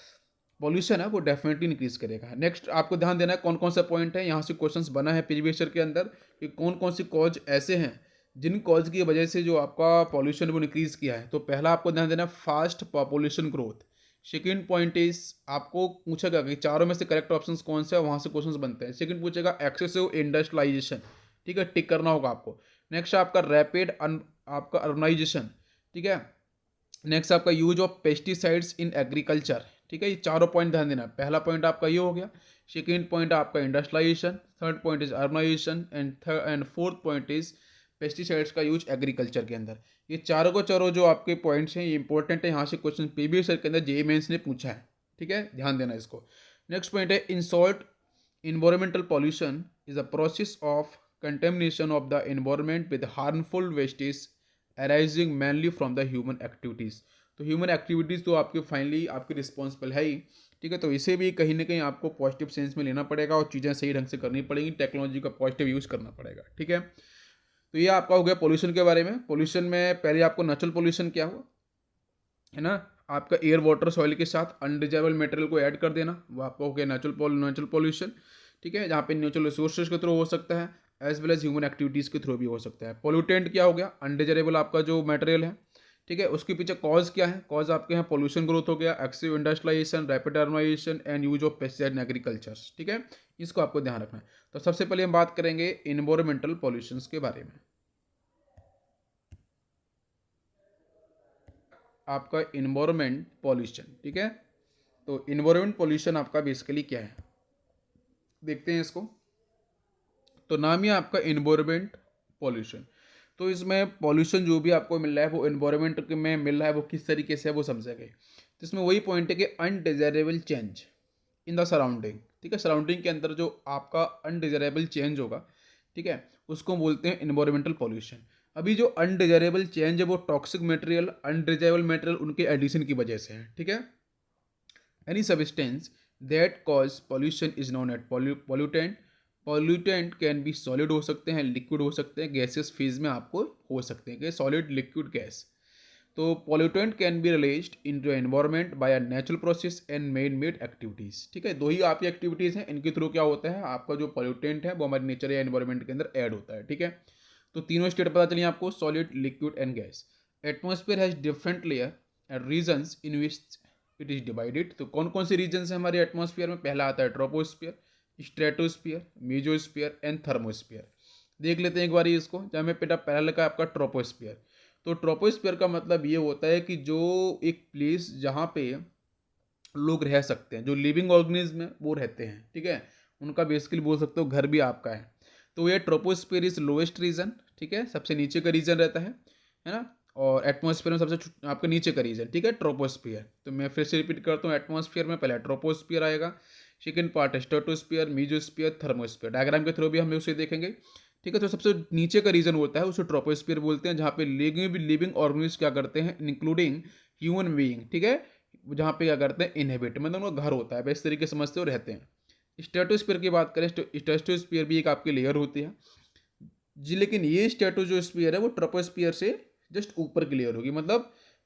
पॉल्यूशन है वो डेफिनेटली इंक्रीज करेगा। नेक्स्ट आपको ध्यान देना है कौन कौन सा पॉइंट है, यहाँ से क्वेश्चंस बना है प्रीवियस ईयर के अंदर कि कौन कौन सी कॉज ऐसे हैं जिन कॉज की वजह से जो आपका पॉल्यूशन वो इंक्रीज किया है। तो पहला आपको ध्यान देना fast population growth. Second point is आपको पूछेगा कि चारों में से करेक्ट ऑप्शन कौन से है, वहाँ से क्वेश्चंस बनते हैं। सेकंड पूछेगा एक्सेसिव इंडस्ट्रियलाइजेशन, ठीक है, टिक करना होगा आपको। नेक्स्ट आपका रैपिड आपका अर्बनाइजेशन, ठीक है। नेक्स्ट आपका use of pesticides in agriculture, ठीक है। ये चारों पॉइंट ध्यान देना। पहला पॉइंट आपका ये हो गया, सेकेंड पॉइंट आपका industrialisation, third point is urbanisation and fourth point is pesticides का यूज एग्रीकल्चर के अंदर। ये चारों को चारों जो आपके पॉइंट्स हैं ये इंपॉर्टेंट है, यहाँ से क्वेश्चन प्रीवियस ईयर के अंदर जेईई मेंस ने पूछा है, ठीक है, ध्यान देना इसको। नेक्स्ट पॉइंट है insult environmental pollution is a process of contamination of the environment with harmful wastes arising mainly from the human activities। तो ह्यूमन एक्टिविटीज़ तो आपके फाइनली आपके रिस्पॉन्सिबल है ही, ठीक है। तो इसे भी कहीं ना कहीं आपको पॉजिटिव सेंस में लेना पड़ेगा और चीज़ें सही ढंग से करनी पड़ेंगी, टेक्नोलॉजी का पॉजिटिव यूज़ करना पड़ेगा, ठीक है। तो ये आपका हो गया पोल्यूशन के बारे में। पोल्यूशन में पहले आपको नेचुरल पोल्यूशन क्या हुआ है ना, आपका एयर वाटर सॉइल के साथ अनडिजायबल मटेरियल को ऐड कर देना, वो आपका हो गया नेचुरल पॉल्यूशन, ठीक है, जहाँ पे नेचुरल रिसोर्सेज के थ्रू हो सकता है as well as human activities के थ्रू भी हो सकता है। पोल्यूटेंट क्या हो गया, अनडिजायरेबल आपका जो मटेरियल है, ठीक है। उसके पीछे कॉज क्या है, कॉज आपके यहाँ पोल्यूशन ग्रोथ हो गया, excessive industrialisation, rapid urbanisation and use of pesticide in agriculture, ठीक है। इसको आपको ध्यान रखना है। तो सबसे पहले हम बात करेंगे इन्वायरमेंटल पॉल्यूशंस के बारे में। आपका इन्वायरमेंट पॉल्यूशन, ठीक है। तो इन्वायरमेंट पॉल्यूशन आपका बेसिकली क्या है, देखते हैं इसको। तो नाम ही है आपका इन्वायरमेंट पॉल्यूशन। तो इसमें पॉल्यूशन जो भी आपको मिल रहा है वो इन्वायरमेंट में मिल रहा है, वो किस तरीके से है वो समझेंगे। तो इसमें वही पॉइंट है कि undesirable change in the surrounding, ठीक है। सराउंडिंग के अंदर जो आपका अनडिजायरेबल चेंज होगा, ठीक है, उसको बोलते हैं इन्वायरमेंटल पॉल्यूशन। अभी जो अनडिजायरेबल चेंज है वो टॉक्सिक मटेरियल, अनडिजायरेबल मटेरियल उनके एडिशन की वजह से है, ठीक है। Any substance that cause pollution is known at pollutant. Pollutant can B solid हो सकते हैं, लिक्विड हो सकते हैं, गैसेस फेज में आपको हो सकते हैं कि सॉलिड, लिक्विड, गैस। तो pollutant can be released into environment by a natural process and man made activities, ठीक है। दो ही आपकी एक्टिविटीज़ हैं, इनके थ्रू क्या होता है, आपका जो पॉल्यूटेंट है वो हमारे नेचर या एनवायरनमेंट के अंदर ऐड होता है, ठीक है। तो तीनों स्टेट पता चलिए आपको, solid, liquid and gas. Atmosphere has different layer and regions in which it is divided. तो कौन कौन से रीजन्स हैं हमारे एटमॉस्फेयर में, पहला आता है ट्रोपोस्फियर, स्ट्रेटोस्फियर, मेजोस्फियर एंड थर्मोस्फियर। देख लेते हैं एक बार इसको, जहाँ में बेटा पहला लगा आपका ट्रोपोस्फियर। तो ट्रोपोस्फियर का मतलब ये होता है कि जो एक प्लेस जहाँ पे लोग रह सकते हैं, जो लिविंग ऑर्गेनिज्म है वो रहते हैं, ठीक है, उनका बेसिकली बोल सकते हो घर भी आपका है। तो ये ट्रोपोस्फियर इज लोएस्ट रीजन, ठीक है, सबसे नीचे का रीजन रहता है ना। और एटमॉस्फेयर में सबसे आपके नीचे का रीजन, ठीक है, ट्रोपोस्फियर। तो मैं फिर से रिपीट करता हूँ, एटमॉस्फेयर में पहले ट्रोपोस्फियर आएगा, सेकेंड पार्ट है स्ट्रेटोस्फियर, मीजोस्फियर, थर्मोस्फियर। डायग्राम के थ्रू भी हम उसे देखेंगे, ठीक है। तो सबसे नीचे का रीजन होता है उसे ट्रोपोस्फियर बोलते हैं, जहाँ पे लिविंग ऑर्गेनिज्म क्या करते हैं, इंक्लूडिंग ह्यूमन बीइंग, ठीक है, जहाँ पे क्या करते हैं, इनहेबिट, मतलब उनका घर होता है, वैसे तरीके से समझते हो रहते हैं। स्ट्रेटोस्फीयर की बात करें, स्ट्रेटोस्फीयर भी एक आपकी लेयर होती है जी, लेकिन ये स्ट्रेटोस्फीयर है वो ट्रोपोस्फियर से जस्ट ऊपर की लेयर होगी। मतलब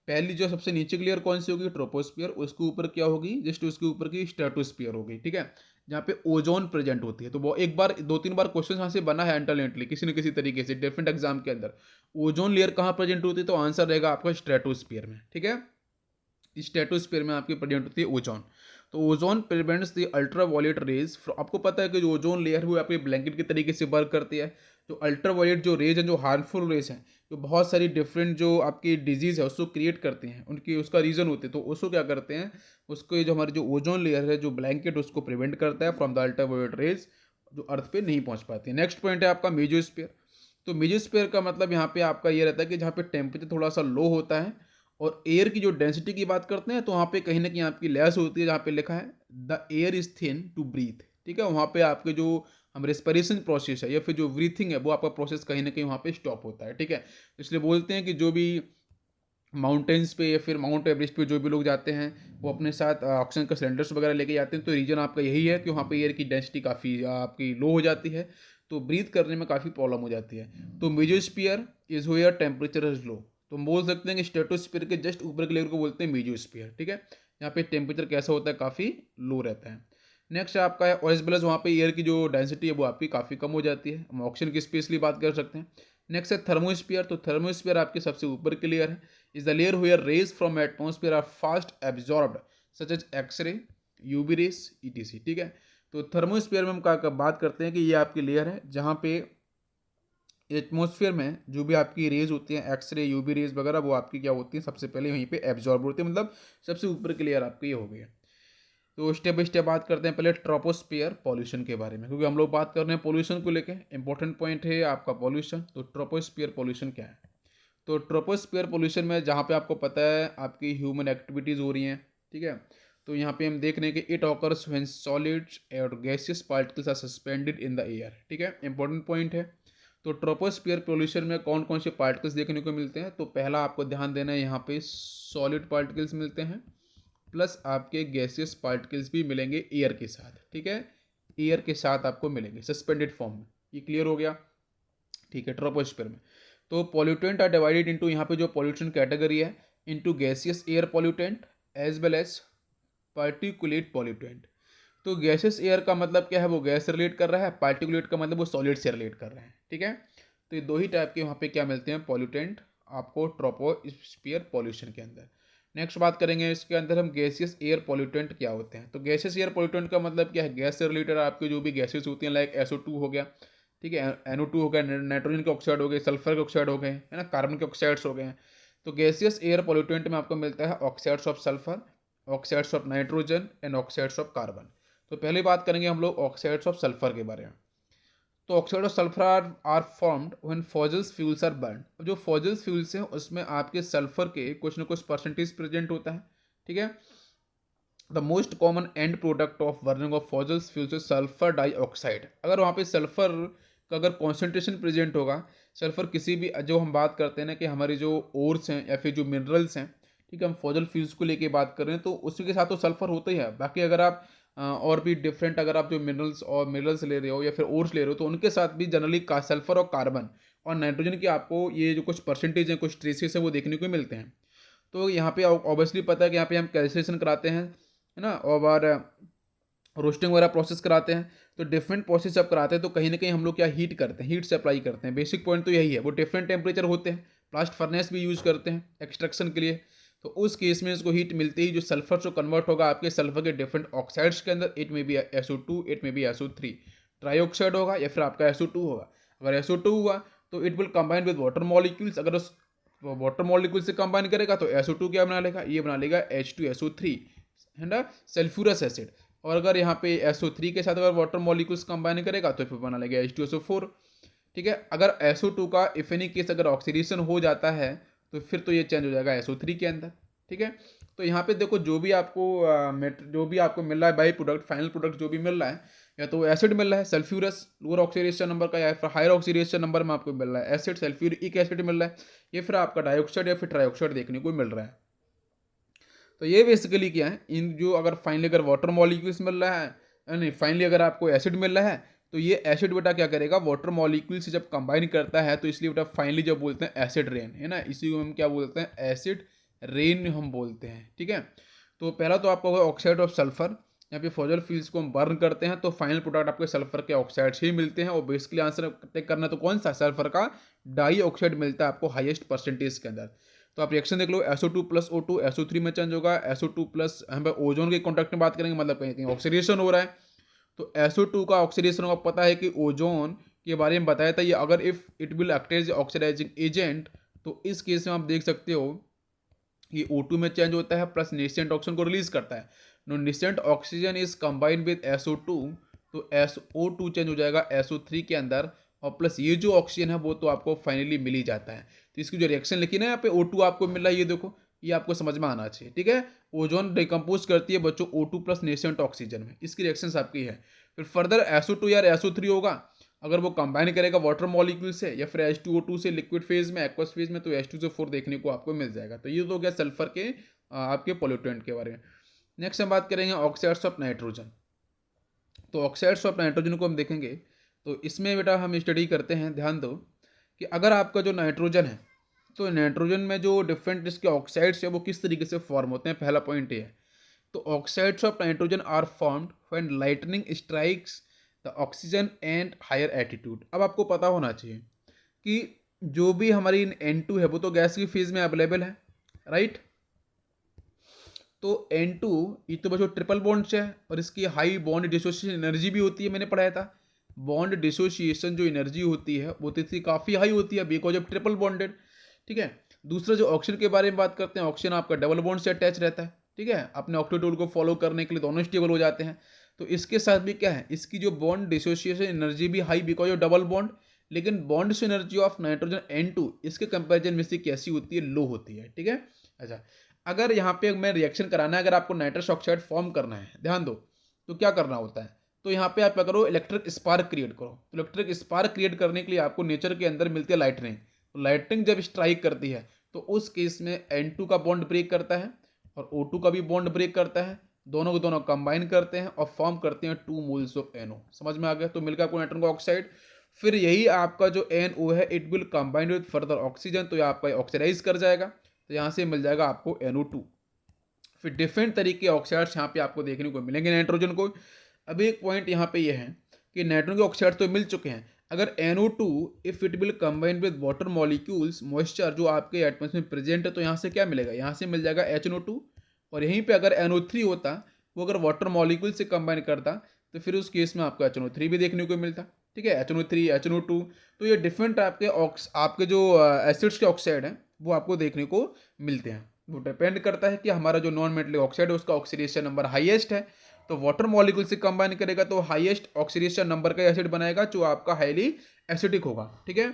पहली जो सबसे नीचे की लेयर कौन सी होगी, ट्रोपोस्फियर, उसके ऊपर क्या होगी, जस्ट उसके ऊपर की स्ट्रेटोस्फियर होगी, ठीक है, जहाँ पे ओजोन प्रेजेंट होती है। तो वो एक बार दो तीन बार क्वेश्चन यहाँ से बना है इंटरनेटली किसी न किसी तरीके से डिफरेंट एग्जाम के अंदर, ओजोन लेयर कहाँ प्रेजेंट होती है, तो आंसर रहेगा आपका स्ट्रेटोस्फियर में, ठीक है। स्ट्रेटोस्फीयर में आपकी प्रेजेंट होती है ओजोन। तो ozone prevents the ultraviolet rays. आपको पता है कि जो ओजोन लेयर है वो आपकी ब्लैंकेट के तरीके से वर्क करती है। जो अल्ट्रावायलेट जो रेज हैं, जो हार्मफुल रेज हैं, जो बहुत सारी डिफरेंट जो आपकी डिजीज़ है उसको क्रिएट करते हैं, उनकी उसका रीज़न होते हैं। तो उसको क्या करते हैं, उसको ये जो हमारी जो ओजोन लेयर है, जो ब्लैंकेट, उसको प्रिवेंट करता है फ्रॉम द अल्ट्रावायलेट रेज, जो अर्थ पे नहीं पहुंच पाती है। नेक्स्ट पॉइंट है आपका मेजोस्फीयर। तो मेजोस्फीयर का मतलब यहाँ पे आपका ये रहता है कि जहाँ पे टेम्परेचर थोड़ा सा लो होता है और एयर की जो डेंसिटी की बात करते हैं, तो वहाँ पे कहीं ना कहीं आपकी लेस होती है, जहाँ पे लिखा है the air is thin to breathe, ठीक है। वहाँ पे आपके जो हम रेस्पिरेशन प्रोसेस है या फिर जो ब्रीथिंग है वो आपका प्रोसेस कहीं ना कहीं वहाँ पे स्टॉप होता है, ठीक है। इसलिए बोलते हैं कि जो भी माउंटेन्स पे या फिर माउंट एवरेस्ट पे जो भी लोग जाते हैं वो अपने साथ ऑक्सीजन का सिलेंडर्स वगैरह लेके जाते हैं। तो रीजन आपका यही है कि वहाँ पे एयर की डेंसिटी काफ़ी आपकी लो हो जाती है, तो ब्रीथ करने में काफ़ी प्रॉब्लम हो जाती है। तो mesosphere is where temperature is low, तो हम बोल सकते हैं कि स्ट्रेटोस्फीयर के जस्ट ऊपर के लेयर को बोलते हैं मेजोस्फीयर। ठीक है, यहाँ पे टेम्परेचर कैसा होता है, काफ़ी लो रहता है। नेक्स्ट आपका है ओएस प्लस, वहाँ पे एयर की जो डेंसिटी है वो आपकी काफ़ी कम हो जाती है। हम ऑक्सीजन की स्पेशली बात कर सकते हैं। नेक्स्ट है थर्मोस्फीयर, तो थर्मोस्फीयर आपके सबसे ऊपर की लेयर है, is the layer where rays from atmosphere are fast absorbed such as x ray, UV rays, etc. ठीक है, तो थर्मोस्फीयर में हम क्या बात करते हैं कि ये आपकी लेयर है जहाँ पे एटमॉस्फेयर में जो भी आपकी रेज होती हैं, एक्सरे, यूवी रेज वगैरह, वो आपकी क्या होती है, सबसे पहले वहीं पे एब्जॉर्ब होती है, मतलब सबसे ऊपर की लेयर आपकी ये हो गई है। तो स्टेप बाय स्टेप बात करते हैं पहले ट्रोपोस्फियर पॉल्यूशन के बारे में, क्योंकि हम लोग बात कर रहे हैं पॉल्यूशन को लेके, इंपॉर्टेंट पॉइंट है आपका पॉल्यूशन। तो ट्रोपोस्फियर पॉल्यूशन क्या है? तो ट्रोपोस्फियर पोल्यूशन में जहाँ पे आपको पता है आपकी ह्यूमन एक्टिविटीज़ हो रही हैं, ठीक है, तो यहाँ पे हम देख रहे हैं कि इट ऑकर्स व्हेन सॉलिड्स और gaseous particles are suspended in the air. ठीक है, इंपॉर्टेंट पॉइंट है। तो ट्रोपोस्फियर पोल्यूशन में कौन कौन से पार्टिकल्स देखने को मिलते हैं? तो पहला आपको ध्यान देना है, यहाँ पे सॉलिड पार्टिकल्स मिलते हैं, प्लस आपके गैसियस पार्टिकल्स भी मिलेंगे एयर के साथ। ठीक है, एयर के साथ आपको मिलेंगे सस्पेंडेड फॉर्म में। ये क्लियर हो गया? ठीक है, ट्रोपोस्फियर में तो पॉल्यूटेंट आर डिवाइडेड इनटू, यहाँ पे जो पॉल्यूशन कैटेगरी है, into gaseous air pollutant as well as particulate pollutant. तो गैसियस एयर का मतलब क्या है, वो गैस से रिलेट कर रहा है, पार्टिकुलेट का मतलब वो सॉलिड से रिलेट कर रहे हैं। ठीक है, तो ये दो ही टाइप के वहाँ पे क्या मिलते हैं, पॉल्यूटेंट आपको ट्रोपोस्फियर पॉल्यूशन के अंदर। नेक्स्ट बात करेंगे इसके अंदर हम गैसियस एयर पॉल्यूटेंट क्या होते हैं। तो गैसियस एयर पॉल्यूटेंट का मतलब क्या है, गैस से रिलेटेड आपके जो भी गैसेस होती हैं, लाइक SO2 हो गया, ठीक है, NO2 हो गया, नाइट्रोजन के ऑक्साइड हो गए, सल्फर के ऑक्साइड हो गए, है ना, कार्बन के ऑक्साइड्स हो गए हैं। तो गैसियस एयर पॉल्यूटेंट में आपको मिलता है oxides of sulphur, oxides of nitrogen and oxides of carbon. तो पहले बात करेंगे हम लोग ऑक्साइड्स ऑफ सल्फर के बारे में। तो oxide of sulphur are formed when fossils fuels are burn. जो फॉसिल्स फ्यूल्स हैं उसमें आपके सल्फर के कुछ ना कुछ परसेंटेज प्रेजेंट होता है। ठीक है, the most common and product of burning of fossils fuels sulphur dioxide. अगर वहाँ पे सल्फर का अगर कॉन्सेंट्रेशन प्रेजेंट होगा, सल्फर किसी भी, जो हम बात करते हैं ना कि हमारी जो ओर्स हैं या फिर जो मिनरल्स हैं, ठीक है, हम फॉसिल फ्यूल्स को लेके बात कर रहे हैं, तो उसी के साथ तो सल्फर होता ही है। बाकी अगर आप और भी डिफरेंट, अगर आप जो मिनरल्स ले रहे हो या फिर ओर्स ले रहे हो, तो उनके साथ भी जनरली का सल्फर और कार्बन और नाइट्रोजन की आपको ये जो कुछ परसेंटेज हैं, कुछ ट्रेसेस हैं, वो देखने को मिलते हैं। तो यहाँ पे ऑब्वियसली पता है कि यहाँ पे हम कैल्सिनेशन कराते हैं, है ना, और रोस्टिंग वगैरह प्रोसेस कराते हैं। तो डिफरेंट प्रोसेस जब कराते हैं तो कहीं ना कहीं हम लोग क्या हीट करते हैं, हीट से अप्लाई करते हैं। बेसिक पॉइंट तो यही है, वो डिफरेंट टेम्परेचर होते हैं। ब्लास्ट फर्नेस भी यूज़ करते हैं एक्सट्रैक्शन के लिए। तो उस केस में इसको हीट मिलते ही जो सल्फर जो कन्वर्ट होगा आपके सल्फर के डिफरेंट ऑक्साइड्स के अंदर, it may B SO2, it may B SO3, trioxide होगा या फिर आपका SO2 होगा। अगर SO2 हुआ तो it will combine with water molecules. अगर उस वाटर मॉलिक्यूल से कंबाइन करेगा तो SO2 क्या बना लेगा, ये बना लेगा H2SO3, है ना, सल्फ्यूरस एसिड। और अगर यहाँ पे SO3 के साथ अगर वाटर मॉलिक्यूल्स कंबाइन करेगा तो फिर बना लेगा H2SO4। ठीक है, अगर SO2 का इफ एनी केस अगर ऑक्सीडेशन हो जाता है तो फिर तो ये चेंज हो जाएगा SO3 के अंदर। ठीक है, तो यहाँ पे देखो जो भी आपको जो भी आपको मिल रहा है बाई प्रोडक्ट, फाइनल प्रोडक्ट जो भी मिल रहा है, या तो एसिड मिल रहा है सल्फ्यूरस लोअर ऑक्सीडेशन नंबर का, या फिर हायर ऑक्सीडेशन नंबर में आपको मिल रहा है एसिड सल्फ्यूरिक एसिड मिल रहा है, या फिर आपका डाइऑक्साइड या फिर ट्राइऑक्साइड देखने को मिल रहा है। तो ये बेसिकली क्या है, इन जो अगर फाइनली अगर वाटर मॉलिक्यूल्स मिल रहा है, नहीं फाइनली अगर आपको एसिड मिल रहा है, तो ये एसिड बेटा क्या करेगा, वाटर मॉलिक्यूल से जब कंबाइन करता है, तो इसलिए बेटा फाइनली जब बोलते हैं एसिड रेन, है ना, इसी को हम क्या बोलते हैं, एसिड रेन हम बोलते हैं। ठीक है, तो पहला तो आपका होगा ऑक्साइड ऑफ सल्फर। यहाँ पे फॉसिल फ्यूल्स को हम बर्न करते हैं तो फाइनल प्रोडक्ट आपके सल्फर के ऑक्साइड्स ही मिलते हैं, और बेसिकली आंसर करना तो कौन सा, सल्फर का डाई ऑक्साइड मिलता है आपको हाईएस्ट परसेंटेज के अंदर। तो आप रिएक्शन देख लो, SO2 प्लस O2 SO3 में चेंज होगा, SO2 प्लस हम ओजोन के कॉन्टैक्ट में बात करेंगे, मतलब कहीं कहीं ऑक्सीडेशन हो रहा है, तो SO2 का ऑक्सीडेशन होगा। पता है कि ओजोन के बारे में बताया था ये, अगर if it will act as oxidising agent, तो इस केस में आप देख सकते हो कि O2 में चेंज होता है प्लस नेसेंट ऑक्सीजन को रिलीज करता है। No nascent oxygen is combined with SO2, तो SO2 चेंज हो जाएगा SO3 के अंदर, और प्लस ये जो ऑक्सीजन है वो तो आपको फाइनली मिल ही जाता है। तो इसकी जो रिएक्शन लिखी ना यहाँ पे O2 आपको मिल रहा है, ये देखो, ये आपको समझ में आना चाहिए। ठीक है, ओजोन डिकम्पोज करती है बच्चों O2 प्लस नेसेंट ऑक्सीजन में, इसकी रिएक्शन आपकी है। फिर फर्दर SO2 या SO3 होगा, अगर वो कंबाइन करेगा वाटर मॉलिक्यूल से या फिर H2O2 से लिक्विड फेज में, एक्वस फेज में, तो H2SO4 देखने को आपको मिल जाएगा। तो ये तो हो गया सल्फर के आपके पोल्यूटेंट के बारे में। नेक्स्ट हम बात करेंगे ऑक्साइड्स ऑफ नाइट्रोजन। तो ऑक्साइड्स ऑफ नाइट्रोजन को हम देखेंगे, तो इसमें बेटा हम स्टडी करते हैं, ध्यान दो कि अगर आपका जो नाइट्रोजन है, तो नाइट्रोजन में जो डिफरेंट इसके ऑक्साइड्स है वो किस तरीके से फॉर्म होते हैं, पहला पॉइंट ये है। तो oxides of nitrogen are formed when lightning strikes the oxygen and higher attitude. अब आपको पता होना चाहिए कि जो भी हमारी N2 है वो तो गैस की फेज में अवेलेबल है, राइट। तो N2 ये तो बच्चों ट्रिपल बॉन्ड है और इसकी हाई बॉन्ड डिसोसिएशन एनर्जी भी होती है, मैंने पढ़ाया था। बॉन्ड डिसोसिएशन जो एनर्जी होती है वो तो इसकी काफ़ी हाई होती है बिकॉज ऑफ ट्रिपल बॉन्डेड, ठीक है। दूसरा जो ऑक्सीजन के बारे में बात करते हैं, ऑक्सीजन आपका डबल बॉन्ड से अटैच रहता है, ठीक है। अपने ऑक्टेट रूल को फॉलो करने के लिए दोनों स्टेबल हो जाते हैं। तो इसके साथ भी क्या है, इसकी जो बॉन्ड डिसोसिएशन एनर्जी भी high because of double bond, लेकिन bond energy of nitrogen N2 इसके कंपेरिजन में से कैसी होती है, लो होती है, ठीक है। अच्छा, अगर यहाँ पे मैं रिएक्शन कराना है, अगर आपको नाइट्रस ऑक्साइड फॉर्म करना है, ध्यान दो, तो क्या करना होता है, तो यहाँ पे आप क्या करो, इलेक्ट्रिक स्पार्क क्रिएट करो। तो इलेक्ट्रिक स्पार्क क्रिएट करने के लिए आपको नेचर के अंदर मिलती है लाइटनिंग। तो लाइटनिंग जब स्ट्राइक करती है तो उस केस में N2 का बॉन्ड ब्रेक करता है और O2 का भी बॉन्ड ब्रेक करता है, दोनों को दोनों कंबाइन करते हैं और फॉर्म करते हैं 2 मोल्स ऑफ NO। समझ में आ गया। तो मिलकर आपको नाइट्रोजन का ऑक्साइड, फिर यही आपका जो NO है it will combined with further oxygen, तो ये आपका ऑक्सीडाइज कर जाएगा, तो यहाँ से मिल जाएगा आपको NO2। फिर डिफरेंट तरीके के ऑक्साइड्स यहाँ पे आपको देखने को मिलेंगे नाइट्रोजन को। अभी एक पॉइंट यहाँ पे ये है कि नाइट्रोजन के ऑक्साइड तो मिल चुके हैं, अगर NO2 if it will combine with water molecules moisture जो आपके एटमॉस्फेयर में प्रेजेंट है, तो यहाँ से क्या मिलेगा, यहाँ से मिल जाएगा HNO2। और यहीं पे अगर NO3 होता, वो अगर वाटर मॉलिक्यूल से कंबाइन करता, तो फिर उस केस में आपको HNO3 भी देखने को मिलता, ठीक है, HNO3 HNO2। तो ये डिफरेंट आपके जो एसिड्स के ऑक्साइड हैं वो आपको देखने को मिलते हैं। वो डिपेंड करता है कि हमारा जो नॉन मेटलिक ऑक्साइड है उसका ऑक्सीडेशन नंबर हाईएस्ट है, तो वाटर मॉलिक्यूल से कंबाइन करेगा तो हाईएस्ट ऑक्सीडेशन नंबर का एसिड बनाएगा जो आपका हाईली एसिडिक होगा, ठीक है।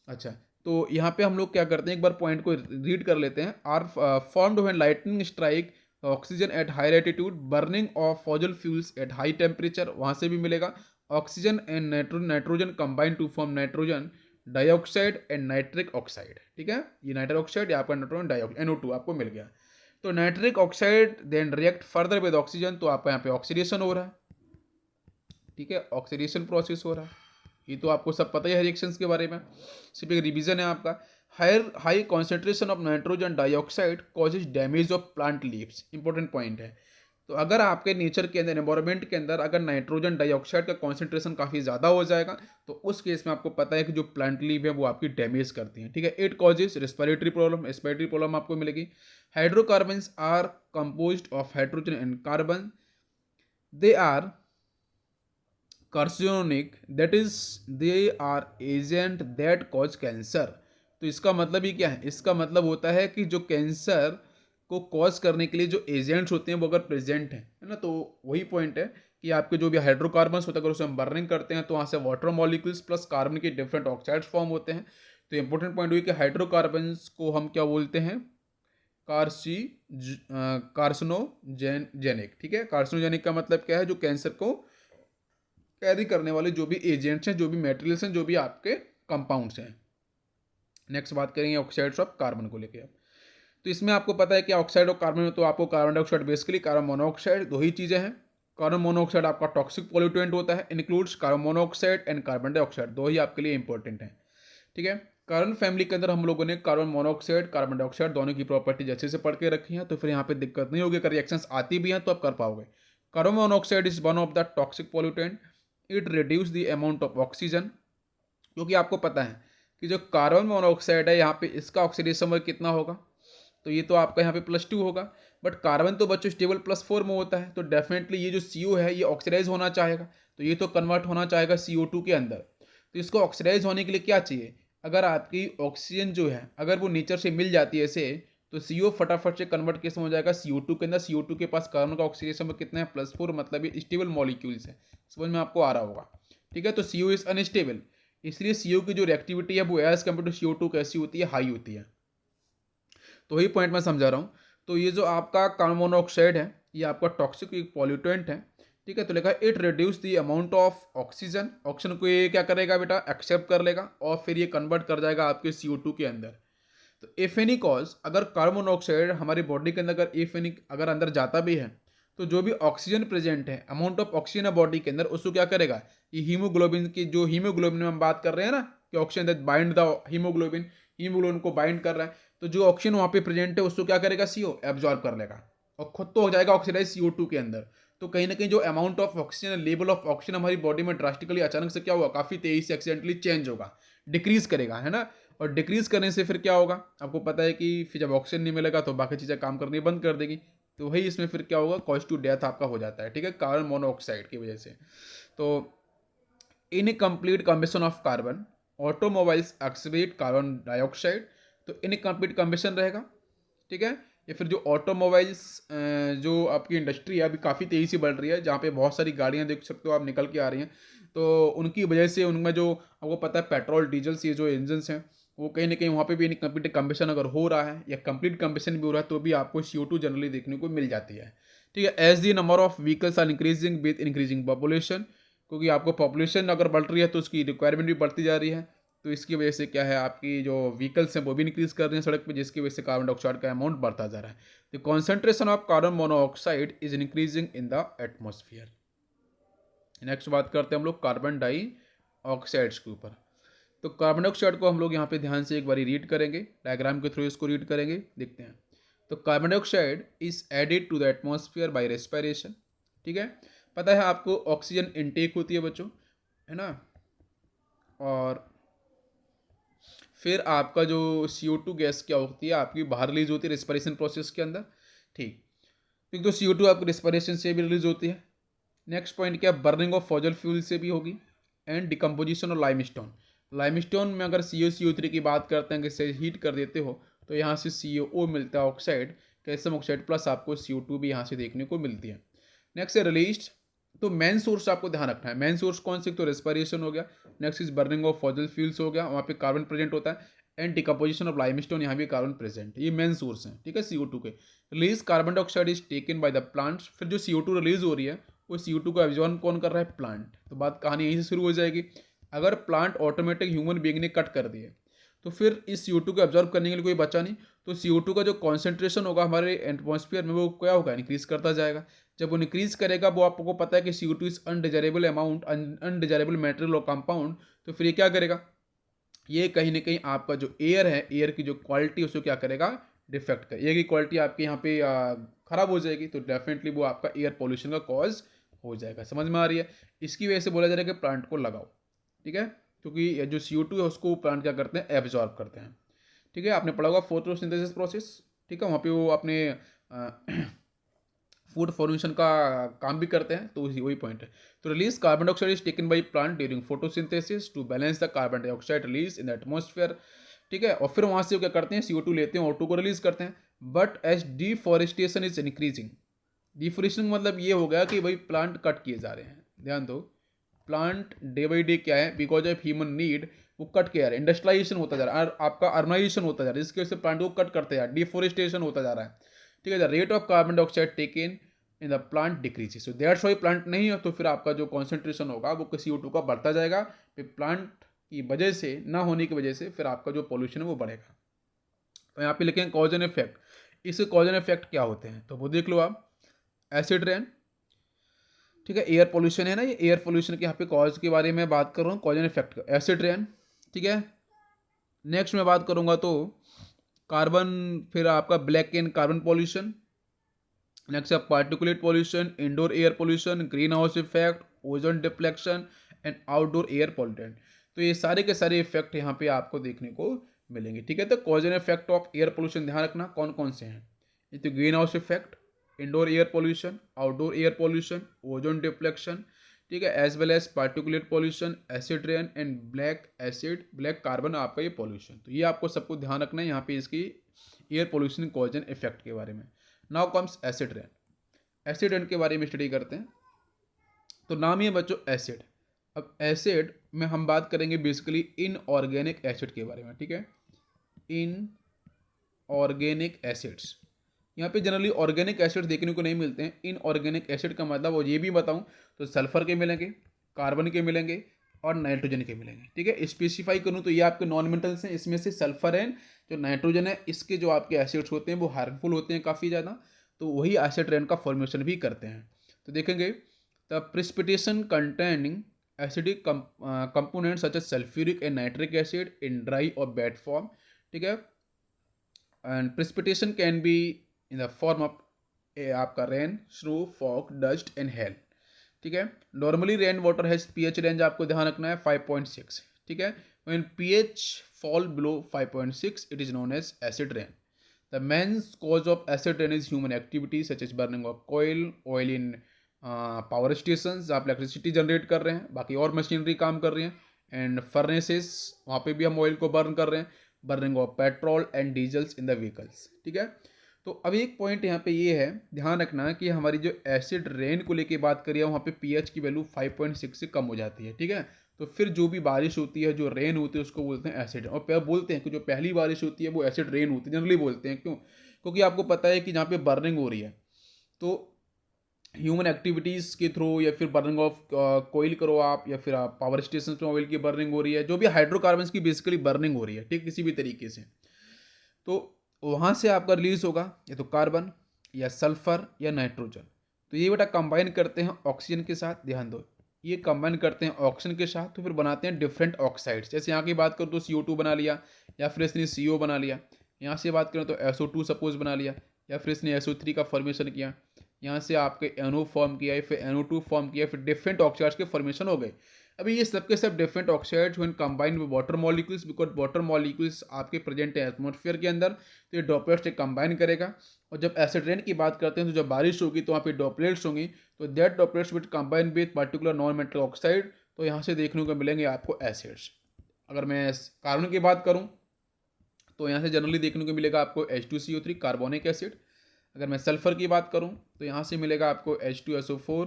अच्छा, तो यहाँ पे हम लोग क्या करते हैं, एक बार पॉइंट को रीड कर लेते हैं। Are formed when lightning strike oxygen at higher attitude, burning of fossil fuels at high temperature, वहाँ से भी मिलेगा। Oxygen and nitrogen combine to form nitrogen dioxide and nitric oxide, ठीक है। ये नाइट्रिक ऑक्साइड या आपका नाइट्रोजन डाइऑक्साइड NO2 आपको मिल गया। तो nitric oxide then react further with oxygen, तो आपका यहाँ पे ऑक्सीडेशन हो रहा है, ठीक है, ऑक्सीडेशन प्रोसेस हो रहा है। ये तो आपको सब पता ही है रिएक्शंस के बारे में, सिर्फ एक रिवीजन है आपका। High concentration of nitrogen dioxide causes damage of plant leaves, important point है। तो अगर आपके नेचर के अंदर, एनवायरनमेंट के अंदर अगर नाइट्रोजन डाइऑक्साइड का कॉन्सेंट्रेशन काफ़ी ज़्यादा हो जाएगा, तो उस केस में आपको पता है कि जो प्लांट लीव है वो आपकी डैमेज करती हैं, ठीक है। इट कॉजेज रेस्पिरेटरी प्रॉब्लम आपको मिलेगी। Hydrocarbons are composed of hydrogen and carbon, they are carcinogenic, that is they are agent that cause cancer. तो इसका मतलब ही क्या है, इसका मतलब होता है कि जो कैंसर को कॉज करने के लिए जो एजेंट्स होते हैं वो अगर प्रेजेंट हैं, है ना, तो वही पॉइंट है कि आपके जो भी हाइड्रोकार्बन्स होते हैं अगर उसे हम बर्निंग करते हैं तो वहाँ से वाटर मॉलिक्यूल्स प्लस कार्बन के डिफरेंट ऑक्साइड्स फॉर्म होते हैं। तो इंपॉर्टेंट पॉइंट हुई कि हाइड्रोकार्बन्स को हम क्या बोलते हैं, कार्सिनोजेनिक, ठीक है। कार्सिनोजेनिक का मतलब क्या है, जो कैंसर को कैरी करने वाले जो भी एजेंट्स हैं, जो भी मटेरियल्स हैं, जो भी आपके कंपाउंड्स हैं। नेक्स्ट बात करेंगे ऑक्साइड्स ऑफ कार्बन को लेके। तो इसमें आपको पता है कि ऑक्साइड ऑफ कार्बन में तो आपको carbon dioxide, basically carbon monoxide, दो ही चीज़ें हैं। कार्बन मोनोऑक्साइड आपका टॉक्सिक पॉल्यूटेंट होता है, includes carbon monoxide and carbon dioxide, दो ही आपके लिए इंपॉर्टेंट हैं, ठीक है। कार्बन फैमिली के अंदर हम लोगों ने कार्बन मोनोऑक्साइड, कार्बन डाइऑक्साइड दोनों की प्रॉपर्टीज अच्छे से पढ़ के रखी हैं, तो फिर यहाँ पे दिक्कत नहीं होगी। अगर रिएक्शंस आती भी हैं तो आप कर पाओगे। Carbon monoxide is one of the toxic pollutant, it reduce the amount of oxygen, क्योंकि आपको पता है कि जो कार्बन मोनोऑक्साइड है यहाँ पे इसका ऑक्सीडेशन नंबर कितना होगा, तो ये तो आपका यहाँ पे +2 होगा, बट कार्बन तो बच्चों स्टेबल +4 में होता है, तो डेफिनेटली ये जो CO है ये ऑक्सीडाइज होना चाहेगा, तो ये तो कन्वर्ट होना चाहेगा CO2 के अंदर। तो इसको ऑक्सीडाइज होने के लिए क्या चाहिए, अगर आपकी ऑक्सीजन जो है अगर वो नेचर से मिल जाती है ऐसे, तो CO फटाफट से कन्वर्ट कैसे हो जाएगा CO2 के अंदर। CO2 के पास कार्बन का ऑक्सीडेशन नंबर कितना है, +4, मतलब ये स्टेबल मॉलिक्यूल्स है, समझ में आपको आ रहा होगा, ठीक है। तो CO इज अनस्टेबल, इसलिए CO की जो रिएक्टिविटी है वो एज कम्पेयर टू CO2 कैसी होती है, हाई होती है। तो वही पॉइंट मैं समझा रहा हूँ। तो ये जो आपका कार्बन मोनोऑक्साइड है ये आपका टॉक्सिक एक पॉल्यूटेंट है, ठीक है। तो लिखा है it reduce the amount of oxygen, oxygen को ये क्या करेगा बेटा, एक्सेप्ट कर लेगा और फिर ये कन्वर्ट कर जाएगा आपके CO2 के अंदर। तो इफ एनी कॉज, अगर कार्बन मोनोऑक्साइड हमारी बॉडी के अंदर अगर इफ एनी अगर अंदर जाता भी है, तो जो भी ऑक्सीजन प्रेजेंट है, अमाउंट ऑफ ऑक्सीजन है बॉडी के अंदर, उसको क्या करेगा, ये हीमोग्लोबिन की, जो हीमोग्लोबिन में हम बात कर रहे हैं ना कि oxygen that bind the haemoglobin, haemoglobin को बाइंड कर रहा है, तो जो ऑक्सीजन वहाँ पे प्रेजेंट है उसको क्या करेगा, CO एब्जॉर्ब कर लेगा और खुद तो हो जाएगा ऑक्सीडाइज CO2 के अंदर। तो कहीं ना कहीं जो amount of oxygen, level of oxygen हमारी बॉडी में ड्रास्टिकली अचानक से क्या हुआ, काफ़ी तेजी से एक्सीडेंटली चेंज होगा, डिक्रीज करेगा, है ना। और डिक्रीज करने से फिर क्या होगा, आपको पता है कि फिर जब ऑक्सीजन नहीं मिलेगा तो बाकी चीज़ें काम करनी बंद कर देगी, तो वही इसमें फिर क्या होगा, कॉज टू डेथ आपका हो जाता है, ठीक है, कार्बन मोनोऑक्साइड की वजह से। तो incomplete कम्बिशन of carbon, automobiles excrete carbon dioxide, तो इनकम्प्लीट कम्बिशन रहेगा, ठीक है। या फिर जो ऑटोमोबाइल्स, जो आपकी इंडस्ट्री है अभी काफ़ी तेज़ी से बढ़ रही है, जहाँ पे बहुत सारी गाड़ियाँ देख सकते हो आप निकल के आ रही हैं, तो उनकी वजह से उनमें जो आपको पता है पेट्रोल डीजल्स, ये जो इंजन्स हैं, वो कहीं ना कहीं वहाँ पे भी इनकम्प्लीट कम्बिशन अगर हो रहा है या कंप्लीट कम्बिशन भी हो रहा है, तो भी आपको CO2 जनरली देखने को मिल जाती है, ठीक है। As the number of vehicles are increasing with increasing population, क्योंकि आपको पॉपुलेशन अगर बढ़ रही है तो उसकी रिक्वायरमेंट भी बढ़ती जा रही है, तो इसकी वजह से क्या है, आपकी जो व्हीकल्स हैं वो भी इंक्रीज कर रहे हैं सड़क पे, जिसकी वजह से कार्बन डाइऑक्साइड का अमाउंट बढ़ता जा रहा है। The concentration of carbon monoxide is increasing in the atmosphere. Next बात करते हैं हम लोग कार्बन डाई ऑक्साइड्स के ऊपर। तो कार्बन डाइऑक्साइड को हम लोग यहाँ पे ध्यान से एक बार रीड करेंगे, डायग्राम के थ्रू इसको रीड करेंगे, देखते हैं। तो carbon dioxide is added to the atmosphere by respiration, ठीक है। पता है आपको ऑक्सीजन इनटेक होती है बच्चों, है ना, और फिर आपका जो CO2 गैस क्या होती है, आपकी बाहर रिलीज होती है रेस्पिरेशन प्रोसेस के अंदर, ठीक। क्योंकि तो CO2 आपकी रेस्पिरेशन से भी रिलीज होती है। नेक्स्ट पॉइंट क्या, बर्निंग ऑफ फॉजल फ्यूल से भी होगी, and decomposition of limestone. Limestone में अगर CO3 की बात करते हैं कि इसे हीट कर देते हो तो यहाँ से CO मिलता है ऑक्साइड, कैल्शियम ऑक्साइड, प्लस आपको CO2 भी यहाँ से देखने को मिलती है। नेक्स्ट है रिलीज। तो मेन सोर्स आपको ध्यान रखना है, मेन सोर्स कौन से, तो रेस्पिरेशन हो गया, next is burning of fossil fuels हो गया, वहाँ पे कार्बन प्रेजेंट होता है, एंड डिकम्पोजिशन ऑफ लाइमस्टोन, यहाँ भी कार्बन प्रेजेंट, ये मेन सोर्स हैं, ठीक है, CO2 के। Release carbon dioxide is taken by the plants, फिर जो CO2 रिलीज हो रही है वो CO2 को एब्जॉर्ब कौन कर रहा है, प्लांट। तो बात कहानी यहीं से शुरू हो जाएगी। अगर प्लांट ऑटोमेटिक ह्यूमन बीइंग ने कट कर दिए तो फिर इस CO2 को एब्जॉर्ब करने के लिए कोई बचा नहीं, तो CO2 का जो कॉन्सेंट्रेशन होगा हमारे एटमॉस्फेयर में वो क्या होगा, इंक्रीज करता जाएगा। जब वो इंक्रीज करेगा, वो आपको पता है कि CO2 is undesirable amount, undesirable material और कंपाउंड, तो फिर ये क्या करेगा, ये कहीं ना कहीं आपका जो एयर है, एयर की जो क्वालिटी उसको क्या करेगा, डिफेक्ट कर, एयर की क्वालिटी आपके यहाँ पे खराब हो जाएगी, तो डेफिनेटली वो आपका एयर पोल्यूशन का कॉज हो जाएगा। समझ में आ रही है। इसकी वजह से बोला जा रहा है कि प्लांट को लगाओ, ठीक है, क्योंकि ये जो CO2 है उसको प्लांट क्या करते हैं, एब्जॉर्ब करते हैं, ठीक है। आपने पढ़ा होगा फोटोसिंथेसिस प्रोसेस, ठीक है, वहाँ पे वो अपने फूड फॉर्मेशन का काम भी करते हैं, तो वही पॉइंट है। तो release carbon dioxide is taken by plant during photosynthesis to balance the carbon dioxide release in the atmosphere, ठीक है, और फिर वहाँ से वो क्या करते हैं, CO2 लेते हैं, O2 को रिलीज करते हैं। But as deforestation is increasing, deforestation मतलब ये हो गया कि भाई प्लांट कट किए जा रहे हैं, ध्यान दो, प्लांट डे बाई डे क्या है, बिकॉज ऑफ ह्यूमन नीड वो कट के आ रहे हैं, इंडस्ट्रियलाइजेशन होता जा रहा है, आपका अर्बनाइजेशन होता जा रहा है, जिसकी वजह से प्लांट को कट करते जा रहे हैं, डिफॉरेस्टेशन होता जा रहा है, ठीक है। The rate of carbon dioxide taken in the plant decreases, so that's why plant नहीं है, तो फिर आपका जो कॉन्सेंट्रेशन होगा वो CO2 का बढ़ता जाएगा, फिर प्लांट की वजह से, ना होने की वजह से फिर आपका जो पॉल्यूशन है वो बढ़ेगा। तो यहाँ पे लिखें कॉज एंड इफेक्ट, इसके कॉज एंड इफेक्ट क्या होते हैं, तो वो देख लो आप। एसिड रेन, ठीक है, एयर पोल्यूशन है ना, ये एयर पोल्यूशन के यहाँ पे कॉज के बारे में बात कर रहा हूँ, कॉज एंड इफेक्ट का, एसिड रेन, ठीक है। नेक्स्ट मैं बात करूँगा तो कार्बन, फिर आपका black and carbon pollution, next है particulate pollution, indoor air pollution, green house effect, ozone depletion and outdoor air pollutant. तो ये सारे के सारे इफेक्ट यहाँ पे आपको देखने को मिलेंगे, ठीक है। तो cause and effect of air pollution ध्यान रखना कौन कौन से हैं, ये तो green house effect, indoor air pollution, outdoor air pollution, ozone depletion, ठीक है, as well as particulate pollution, acid rain and black carbon आपका ये पोल्यूशन। तो ये आपको सबको ध्यान रखना है यहाँ पे इसकी air pollution cause and effect के बारे में। Now comes acid rain, acid rain के बारे में स्टडी करते हैं। तो नाम ही है बच्चों एसिड। अब एसिड में हम बात करेंगे बेसिकली इनऑर्गेनिक एसिड के बारे में, ठीक है, इन ऑर्गेनिक एसिड्स, यहाँ पे जनरली ऑर्गेनिक एसिड देखने को नहीं मिलते हैं। इनऑर्गेनिक एसिड का मतलब, और ये भी बताऊँ तो सल्फर के मिलेंगे, कार्बन के मिलेंगे और नाइट्रोजन के मिलेंगे। ठीक है, स्पेसिफाई करूँ तो ये आपके नॉन मेटल्स हैं, इसमें से सल्फर एंड जो नाइट्रोजन है इसके जो आपके एसिड्स होते हैं वो हार्मफुल होते हैं काफ़ी ज़्यादा, तो वही एसिड रेन का फॉर्मेशन भी करते हैं। तो देखेंगे the precipitation containing acidic components such as sulfuric and nitric acid in dry or wet form. ठीक है, and precipitation can be in the form of आपका rain, snow, fog, dust and hail. ठीक है, normally rain water has pH range आपको ध्यान रखना है 5.6। ठीक है, when pH fall below 5.6 it is known as acid rain. The main cause of acid rain is human activity such as burning of coal oil in power station जहाँ आप electricity generate कर रहे हैं, बाकी और मशीनरी काम कर रही हैं, एंड फर्नेसेस वहाँ पे भी हम ऑयल को बर्न कर रहे हैं, burning of petrol and diesels in the vehicles. ठीक है, तो अब एक पॉइंट यहाँ पे ये है ध्यान रखना कि हमारी जो एसिड रेन को लेके बात करिए वहाँ पे पीएच की वैल्यू 5.6 से कम हो जाती है। ठीक है, तो फिर जो भी बारिश होती है, जो रेन होती है, उसको बोलते हैं एसिड। और बोलते हैं कि जो पहली बारिश होती है वो एसिड रेन होती है, जनरली बोलते हैं। क्यों? क्योंकि आपको पता है कि जहाँ पे बर्निंग हो रही है तो ह्यूमन एक्टिविटीज़ के थ्रू या फिर बर्निंग ऑफ कोयल करो आप, या फिर आप पावर स्टेशन में ऑयल की बर्निंग हो रही है, जो भी हाइड्रोकार्बन्स की बेसिकली बर्निंग हो रही है, ठीक, किसी भी तरीके से, तो वहाँ से आपका रिलीज होगा या तो कार्बन या सल्फर या नाइट्रोजन। तो ये बेटा कंबाइन करते हैं ऑक्सीजन के साथ, ध्यान दो, ये कंबाइन करते हैं ऑक्सीजन के साथ, तो फिर बनाते हैं डिफरेंट ऑक्साइड्स। जैसे यहाँ की बात करूँ तो CO2 बना लिया, या फिर इसने CO बना लिया। यहाँ से बात करें तो SO2 सपोज बना लिया, या फिर इसने SO3 का फॉर्मेशन किया। यहाँ से आपके NO फॉर्म किया, फिर NO2 फॉर्म किया, फिर डिफरेंट ऑक्साइड्स के फॉर्मेशन हो गए। अभी ये सब के सब different oxides when combined with water molecules, because water molecules आपके प्रेजेंट है एटमॉस्फेयर के अंदर, तो ये ड्रॉपलेट्स से कंबाइन करेगा। और जब एसिड रेन की बात करते हैं तो जब बारिश होगी तो वहाँ पे ड्रॉपलेट्स होंगी, तो that droplets with combine with particular non metal oxide, तो यहाँ से देखने को मिलेंगे आपको एसिड्स। अगर मैं कार्बन की बात करूँ तो यहाँ से जनरली देखने को मिलेगा आपको H2CO3 कार्बोनिक एसिड। अगर मैं सल्फर की बात करूँ तो यहाँ से मिलेगा आपको H2SO4,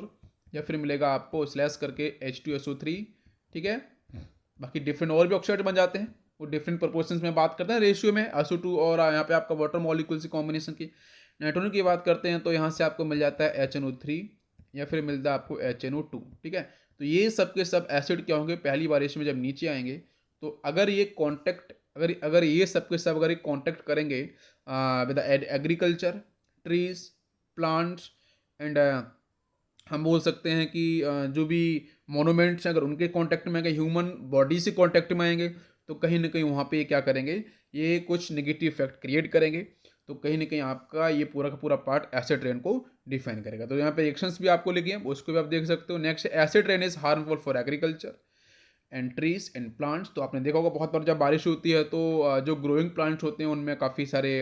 या फिर मिलेगा आपको स्लैश करके H2SO3। ठीक है, बाकी डिफरेंट और भी ऑक्साइड बन जाते हैं, वो डिफरेंट प्रोपोर्शंस में बात करते हैं रेशियो में, SO2 और यहाँ पे आपका वाटर मॉलिक्यूल्स की कॉम्बिनेशन की। नाइट्रोजन की बात करते हैं तो यहाँ से आपको मिल जाता है HNO3, या फिर मिलता है आपको HNO2। ठीक है, तो ये सब के सब एसिड क्या होंगे पहली बारिश में जब नीचे आएंगे, तो अगर ये कॉन्टेक्ट, अगर ये सब के सब अगर ये कॉन्टेक्ट करेंगे with agriculture, trees, plants and हम बोल सकते हैं कि जो भी मोनूमेंट्स हैं अगर उनके कांटेक्ट में आएंगे, ह्यूमन बॉडी से कांटेक्ट में आएंगे, तो कहीं ना कहीं वहाँ पे क्या करेंगे, ये कुछ नेगेटिव इफेक्ट क्रिएट करेंगे। तो कहीं ना कहीं आपका ये पूरा का पूरा पार्ट एसिड रेन को डिफाइन करेगा। तो यहाँ पे रिएक्शंस भी आपको लिखे हैं, उसको भी आप देख सकते हो। Next, acid rain is harmful for agriculture and trees and plants. तो आपने देखा होगा बहुत बार जब बारिश होती है तो जो ग्रोइंग प्लांट्स होते हैं उनमें काफ़ी सारे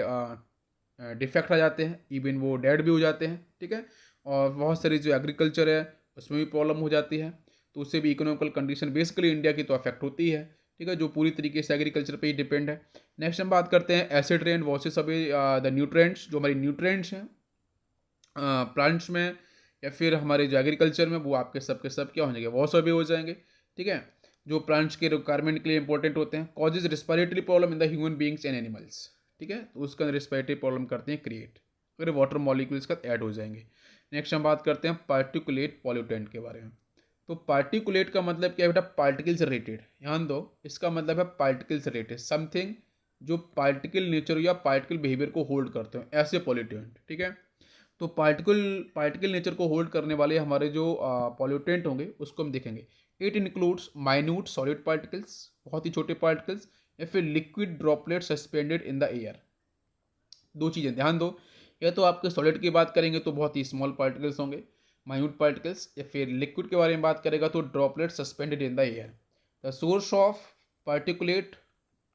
डिफेक्ट आ जाते हैं, इवन वो डेड भी हो जाते हैं। ठीक है, और बहुत सारी जो एग्रीकल्चर है उसमें भी प्रॉब्लम हो जाती है, तो उससे भी इकोनॉमिकल कंडीशन बेसिकली इंडिया की तो अफेक्ट होती है। ठीक है, जो पूरी तरीके से एग्रीकल्चर पे ही डिपेंड है। नेक्स्ट हम बात करते हैं एसिड रेन वर्सेस अभी द न्यूट्रेंट्स। जो हमारी न्यूट्रेंट्स हैं प्लांट्स में या फिर हमारे जो एग्रीकल्चर में, वो आपके सब के सब क्या हो जाएंगे, वॉश अवे हो जाएंगे। ठीक है, जो प्लांट्स के रिक्वायरमेंट के लिए इंपॉर्टेंट होते हैं। Causes respiratory problem in the human beings and animals. ठीक है, तो उसका रिस्पिरेटरी प्रॉब्लम करते हैं क्रिएट, अगर वाटर मॉलिक्यूल्स का ऐड हो जाएंगे। नेक्स्ट हम बात करते हैं पार्टिकुलेट पॉल्यूटेंट के बारे में। तो पार्टिकुलेट का मतलब क्या है बेटा, पार्टिकल से रिलेटेड, ध्यान दो, इसका मतलब है पार्टिकल से रिलेटेड समथिंग जो पार्टिकल नेचर या पार्टिकल बिहेवियर को होल्ड करते हैं, ऐसे पॉल्यूटेंट। ठीक है, तो पार्टिकल नेचर को होल्ड करने वाले हमारे जो पॉल्यूटेंट होंगे उसको हम देखेंगे। It includes minute solid particles, बहुत ही छोटे पार्टिकल्स, या फिर liquid droplet suspended in the air. दो चीज़ें ध्यान दो, या तो आपके सॉलिड की बात करेंगे तो बहुत ही स्मॉल पार्टिकल्स होंगे, माइन्यूट पार्टिकल्स, या फिर लिक्विड के बारे में बात करेगा तो droplet suspended in the air. The source of particulate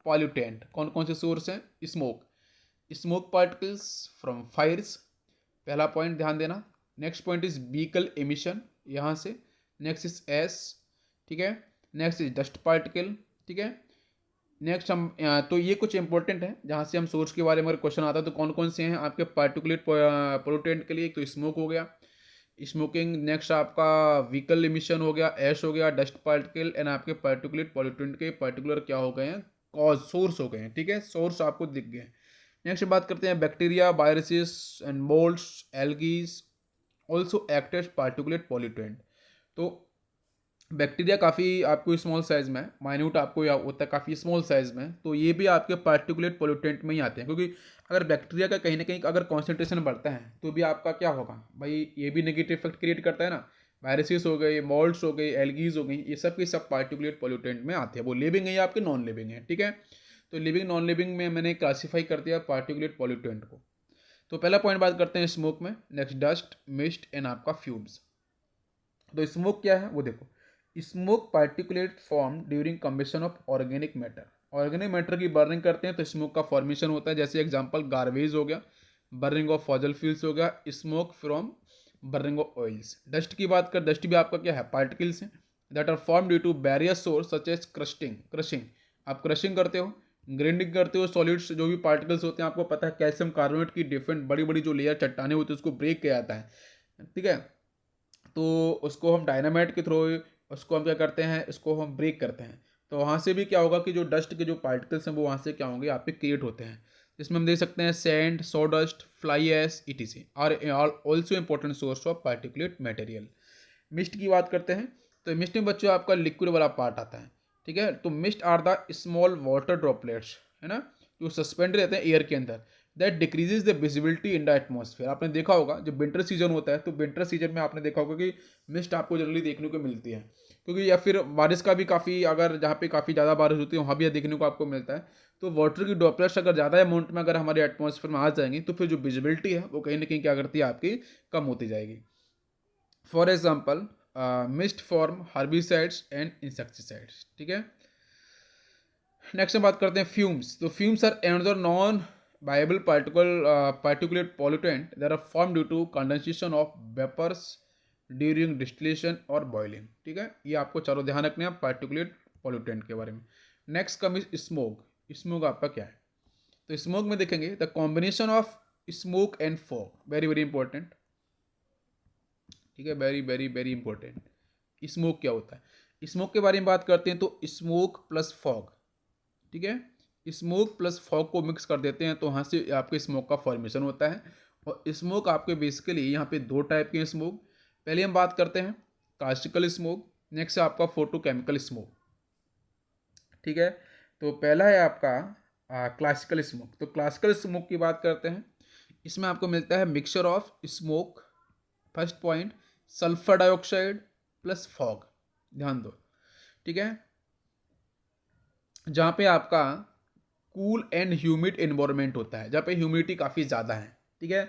pollutant कौन कौन से सोर्स हैं? स्मोक पार्टिकल्स फ्रॉम फायर्स, पहला पॉइंट ध्यान देना। Next point is vehicle emission, यहाँ से। नेक्स्ट इज एस, ठीक है। नेक्स्ट इज डस्ट पार्टिकल, ठीक है। नेक्स्ट हम तो ये कुछ इंपॉर्टेंट है जहाँ से हम सोर्स के बारे में अगर क्वेश्चन आता है तो कौन कौन से हैं आपके पार्टिकुलेट पोल्यूटेंट के लिए। तो स्मोक हो गया, स्मोकिंग। नेक्स्ट आपका व्हीकल एमिशन हो गया, एश हो गया, डस्ट पार्टिकल, एंड आपके पार्टिकुलेट पोल्यूटेंट के पर्टिकुलर क्या हो गए हैं, कॉज सोर्स हो गए हैं। ठीक है, सोर्स आपको दिख गए हैं। नेक्स्ट बात करते हैं bacteria, viruses and moulds, algae also act as particulate pollutant. तो बैक्टीरिया काफ़ी आपको स्मॉल साइज में, माइन्यूट आपको या होता है काफ़ी स्मॉल साइज में, तो ये भी आपके पार्टिकुलेट पोल्यूटेंट में ही आते हैं, क्योंकि अगर बैक्टीरिया का कहीं ना कहीं अगर कॉन्सेंट्रेशन बढ़ता है तो भी आपका क्या होगा भाई, ये भी नेगेटिव इफेक्ट क्रिएट करता है ना। वायरसेस हो गए, मोल्ड्स हो गई, एल्गीज हो गई, ये सब के सब पार्टिकुलेट पोल्यूटेंट में आते हैं। वो लिविंग है या आपके नॉन लिविंग है, ठीक है। तो लिविंग नॉन लिविंग में मैंने क्लासीफाई कर दिया पार्टिकुलेट पोल्यूटेंट को। तो पहला पॉइंट बात करते हैं स्मोक में। नेक्स्ट डस्ट, मिस्ट एंड आपका फ्यूम्स। तो स्मोक क्या है वो देखो, smoke particulate form during combustion of organic matter. Organic matter की बर्निंग करते हैं तो स्मोक का फॉर्मेशन होता है। जैसे एग्जांपल गार्बेज हो गया, बर्निंग ऑफ फॉजल फ्यूल्स हो गया, smoke from burning of oils. Dust की बात कर, डस्ट भी आपका क्या है, पार्टिकल्स हैं that are form due to various source such as crushing. आप क्रशिंग करते हो, ग्राइंडिंग करते हो, सॉलिड्स जो भी पार्टिकल्स होते हैं, आपको पता है कैल्शियम कार्बोनेट की डिफरेंट बड़ी बड़ी जो लेयर चट्टाने होती है उसको ब्रेक किया जाता है, ठीक है। तो उसको हम डायनामाइट के थ्रू उसको हम क्या करते हैं, इसको हम ब्रेक करते हैं। तो वहाँ से भी क्या होगा कि जो डस्ट के जो पार्टिकल्स हैं वो वहाँ से क्या होंगे, आप पे क्रिएट होते हैं। जिसमें हम देख सकते हैं sand, sawdust, fly ash, etc are also important source of particulate material. Mist की बात करते हैं तो मिस्ट में बच्चों आपका लिक्विड वाला पार्ट आता है, ठीक है। तो mist are the small water droplets, है ना, जो सस्पेंड रहते हैं एयर के अंदर, that decreases the visibility in the atmosphere. आपने देखा होगा जब विंटर सीजन होता है तो विंटर सीजन में आपने देखा होगा कि मिस्ट आपको जनरली देखने को मिलती है, क्योंकि या फिर बारिश का भी काफ़ी, अगर जहाँ पे काफ़ी ज़्यादा बारिश होती है वहाँ भी देखने को आपको मिलता है। तो वाटर की ड्रॉपलेट्स अगर ज़्यादा अमाउंट में अगर हमारे एटमॉस्फेयर में आ जाएंगी तो फिर जो विजिबिलिटी है वो कहीं ना कहीं क्या करती है, आपकी कम होती जाएगी। For example mist form herbicides and insecticides, ठीक है। नेक्स्ट हम बात करते हैं फ्यूम्स। तो fumes are another non viable particulate pollutant that are form due to condensation of vapours during distillation और बॉइलिंग, ठीक है। ये आपको चारों ध्यान रखने हैं पार्टिकुलेट पॉल्यूटेंट के बारे में। Next come is smoke. Smoke आपका क्या है, तो स्मोक में देखेंगे the combination of smoke and fog, very very important, ठीक है, very very very important. Smoke क्या होता है, स्मोक के बारे में बात करते हैं तो स्मोक प्लस फॉग, ठीक है। स्मोक प्लस फॉग को मिक्स कर देते हैं तो वहाँ से आपके स्मोक का फॉर्मेशन होता है। और स्मोक आपके बेसिकली यहाँ पे दो टाइप के स्मोक। पहले हम बात करते हैं क्लासिकल स्मोक, नेक्स्ट है आपका फोटोकेमिकल स्मोक, ठीक है। तो पहला है आपका क्लासिकल स्मोक। तो क्लासिकल स्मोक की बात करते हैं, इसमें आपको मिलता है mixture of smoke, first point, sulphur dioxide plus fog, ध्यान दो, ठीक है। जहाँ पे आपका कूल एंड ह्यूमिड इन्वायरमेंट होता है, जहाँ पे ह्यूमिडिटी काफ़ी ज़्यादा है, ठीक है,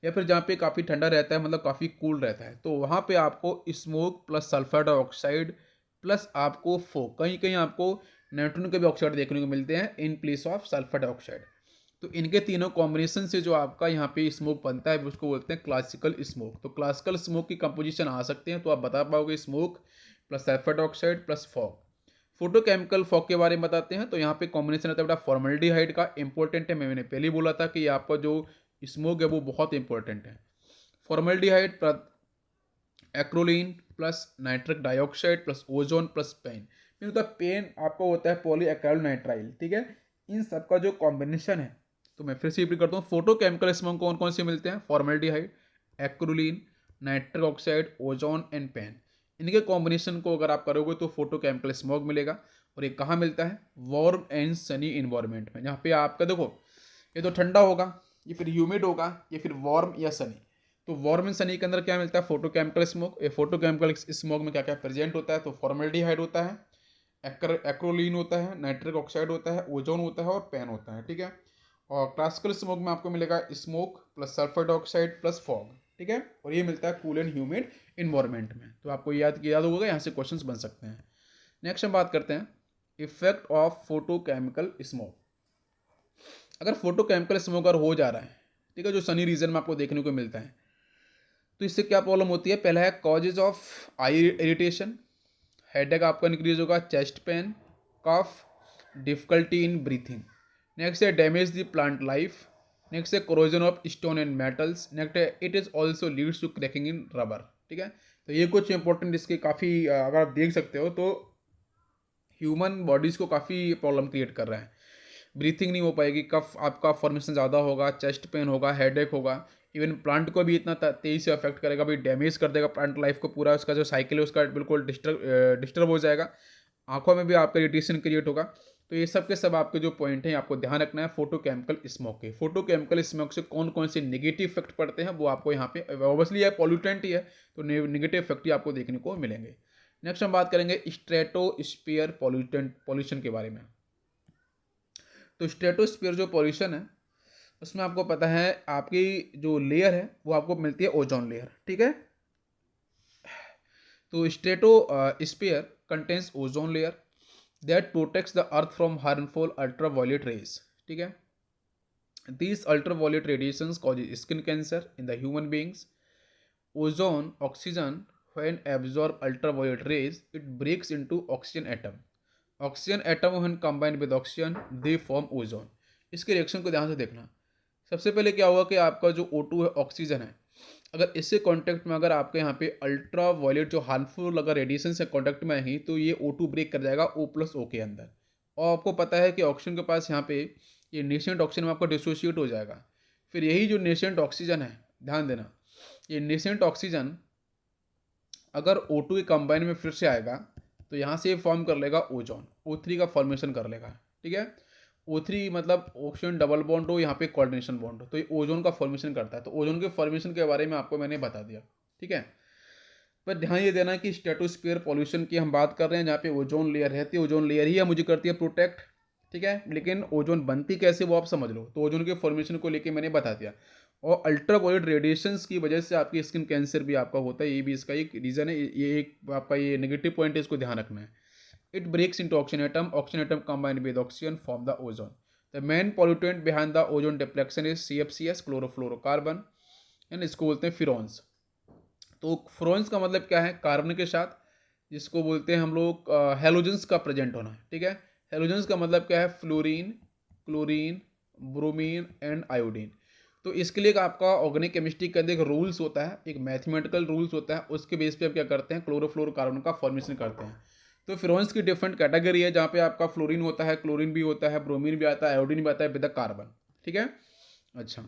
या फिर जहाँ पे काफ़ी ठंडा रहता है, मतलब काफ़ी कूल रहता है, तो वहाँ पे आपको smoke plus sulphur dioxide plus आपको फॉग, कहीं कहीं आपको नाइट्रोजन के भी ऑक्साइड देखने को मिलते हैं in place of sulphur dioxide. तो इनके तीनों कॉम्बिनेशन से जो आपका यहाँ पे स्मोक बनता है उसको बोलते हैं क्लासिकल स्मोक। तो क्लासिकल स्मोक की कंपोजिशन आ सकते हैं तो आप बता पाओगे smoke plus sulphur dioxide plus fog. Photochemical fog के बारे में बताते हैं तो यहाँ पे कॉम्बिनेशन रहता है बेटा फॉर्मल्डिहाइड का, इंपॉर्टेंट है, मैंने पहले ही बोला था कि आपका जो स्मोक है वो बहुत इंपॉर्टेंट है। Formaldehyde acrolein plus nitric dioxide plus ozone plus PAN. फिर होता है पेन, आपको होता है पॉलीएक्राइल, ठीक है। इन सब का जो कॉम्बिनेशन है, तो मैं फिर से रिपीट करता हूँ, फोटोकेमिकल स्मोक कौन कौन से मिलते हैं, formaldehyde, acrolein, nitric oxide, ozone and PAN. इनके कॉम्बिनेशन को अगर आप करोगे तो फोटोकेमिकल स्मोक मिलेगा। और ये कहाँ मिलता है, वार्म एंड सनी इन्वायरमेंट में, जहाँ पे आपका देखो ये तो ठंडा होगा, ये फिर ह्यूमिड होगा, ये फिर वार्म या सनी। तो वार्म एंड सनी के अंदर क्या मिलता है, फोटोकेमिकल स्मोक। ये फोटोकेमिकल स्मोक में क्या क्या प्रेजेंट होता है, तो फॉर्मल्डिहाइड होता है, एक्रोलीन होता है, नाइट्रिक ऑक्साइड होता है, ओजोन होता है और पेन होता है, ठीक है। और क्लासिकल स्मोक में आपको मिलेगा smoke plus sulphur dioxide plus fog, ठीक है। और ये मिलता है कूल एंड ह्यूमिड इन्वायरमेंट में। तो आपको याद होगा, यहाँ से क्वेश्चंस बन सकते हैं। नेक्स्ट हम बात करते हैं इफेक्ट ऑफ फोटोकेमिकल स्मोक। अगर फोटोकेमिकल स्मोक अगर हो जा रहा है, ठीक है, जो सनी रीजन में आपको देखने को मिलता है, तो इससे क्या प्रॉब्लम होती है, पहला है causes of eye irritation, headache आपका इंक्रीज होगा, chest pain, cough, difficulty in breathing. Next है damage the plant life. Next है corrosion of stone and metals. Next है it is also leads to cracking in rubber, ठीक है। तो ये कुछ इंपॉर्टेंट इसके काफ़ी अगर आप देख सकते हो तो ह्यूमन बॉडीज़ को काफ़ी प्रॉब्लम क्रिएट कर रहा है। ब्रीथिंग नहीं हो पाएगी, कफ आपका फॉर्मेशन ज़्यादा होगा, चेस्ट पेन होगा, हेडेक होगा। इवन प्लांट को भी इतना तेज़ी से अफेक्ट करेगा, भी डैमेज कर देगा प्लांट लाइफ को पूरा, उसका जो साइकिल है उसका बिल्कुल डिस्टर्ब हो जाएगा। आंखों में भी आपका इरिटेशन क्रिएट होगा। तो ये सब के सब आपके जो पॉइंट हैं आपको ध्यान रखना है फोटोकेमिकल स्मोक के। फोटोकेमिकल स्मोक से कौन कौन से नेगेटिव इफेक्ट पड़ते हैं वो आपको यहाँ पे, ऑब्वियसली यह पॉल्यूटेंट ही है तो नेगेटिव इफेक्ट ही आपको देखने को मिलेंगे। नेक्स्ट हम बात करेंगे स्ट्रेटोस्फीयर पॉल्यूशन के बारे में। तो स्ट्रेटोस्फीयर जो पॉल्यूशन है उसमें आपको पता है आपकी जो लेयर है वो आपको मिलती है ओजोन लेयर, ठीक है। तो stratosphere contains ozone layer that protects the earth from harmful ultraviolet rays, ठीक है। These ultraviolet radiations causes skin cancer in the human beings. Ozone, oxygen, when absorb ultraviolet rays, it breaks into oxygen atom. Oxygen atom when combined with oxygen, they form ozone. इसके reaction को ध्यान से देखना। सबसे पहले क्या हुआ कि आपका जो O2 है, ऑक्सीजन है, अगर इससे कांटेक्ट में अगर आपके यहाँ पे अल्ट्रा वायलेट जो हार्मफुल अगर रेडिएशन से कांटेक्ट में आएंगी तो ये O2 ब्रेक कर जाएगा O+O के अंदर। और आपको पता है कि ऑक्सीजन के पास यहाँ पे ये नेशेंट ऑक्सीजन में आपका डिसोशिएट हो जाएगा। फिर यही जो नेशेंट ऑक्सीजन है, ध्यान देना, ये नेशेंट ऑक्सीजन अगर O2 के कंबाइन में फिर से आएगा तो यहाँ से ये फॉर्म कर लेगा ओजोन, O3 का फॉर्मेशन कर लेगा, ठीक है। O3 मतलब ऑक्सीजन डबल बॉन्ड हो, यहाँ पे कोऑर्डिनेशन बॉन्ड हो, तो ये ओजोन का फॉर्मेशन करता है। तो ओजोन के फॉर्मेशन के बारे में आपको मैंने बता दिया, ठीक है। पर ध्यान ये देना कि स्ट्रेटोस्फीयर पॉल्यूशन की हम बात कर रहे हैं जहाँ पे ओजोन लेयर रहती है, ओजोन लेयर ही मुझे करती है प्रोटेक्ट, ठीक है। लेकिन ओजोन बनती कैसे वो आप समझ लो। तो ओजोन के फॉर्मेशन को लेके मैंने बता दिया। और अल्ट्रावायलेट रेडिएशंस की वजह से आपकी स्किन कैंसर भी आपका होता है, ये भी इसका एक रीज़न है। ये एक आपका ये नेगेटिव पॉइंट है, इसको ध्यान रखना है। It breaks into oxygen atom combined with oxygen form the ozone. The main pollutant behind the ozone depletion is CFCs, chlorofluorocarbon, and इसको बोलते हैं फिरोन्स। तो फ्रोन्स का मतलब क्या है, कार्बन के साथ जिसको बोलते हैं हम लोग हेलोजेंस का प्रेजेंट होना, ठीक है। हेलोजेंस का मतलब क्या है, fluorine, chlorine, bromine and iodine. तो इसके लिए आपका ऑर्गेनिक केमिस्ट्री के अंदर एक रूल्स होता है, एक मैथमेटिकल रूल्स होता है, उसके बेस पे आप क्या करते हैं, क्लोरोफ्लोरोकार्बन का फॉर्मेशन करते हैं। तो फ्लोरेंस की डिफरेंट कैटेगरी है जहाँ पे आपका फ्लोरीन होता है, क्लोरीन भी होता है, ब्रोमीन भी आता है, आयोडीन भी आता है विद कार्बन, ठीक है। अच्छा,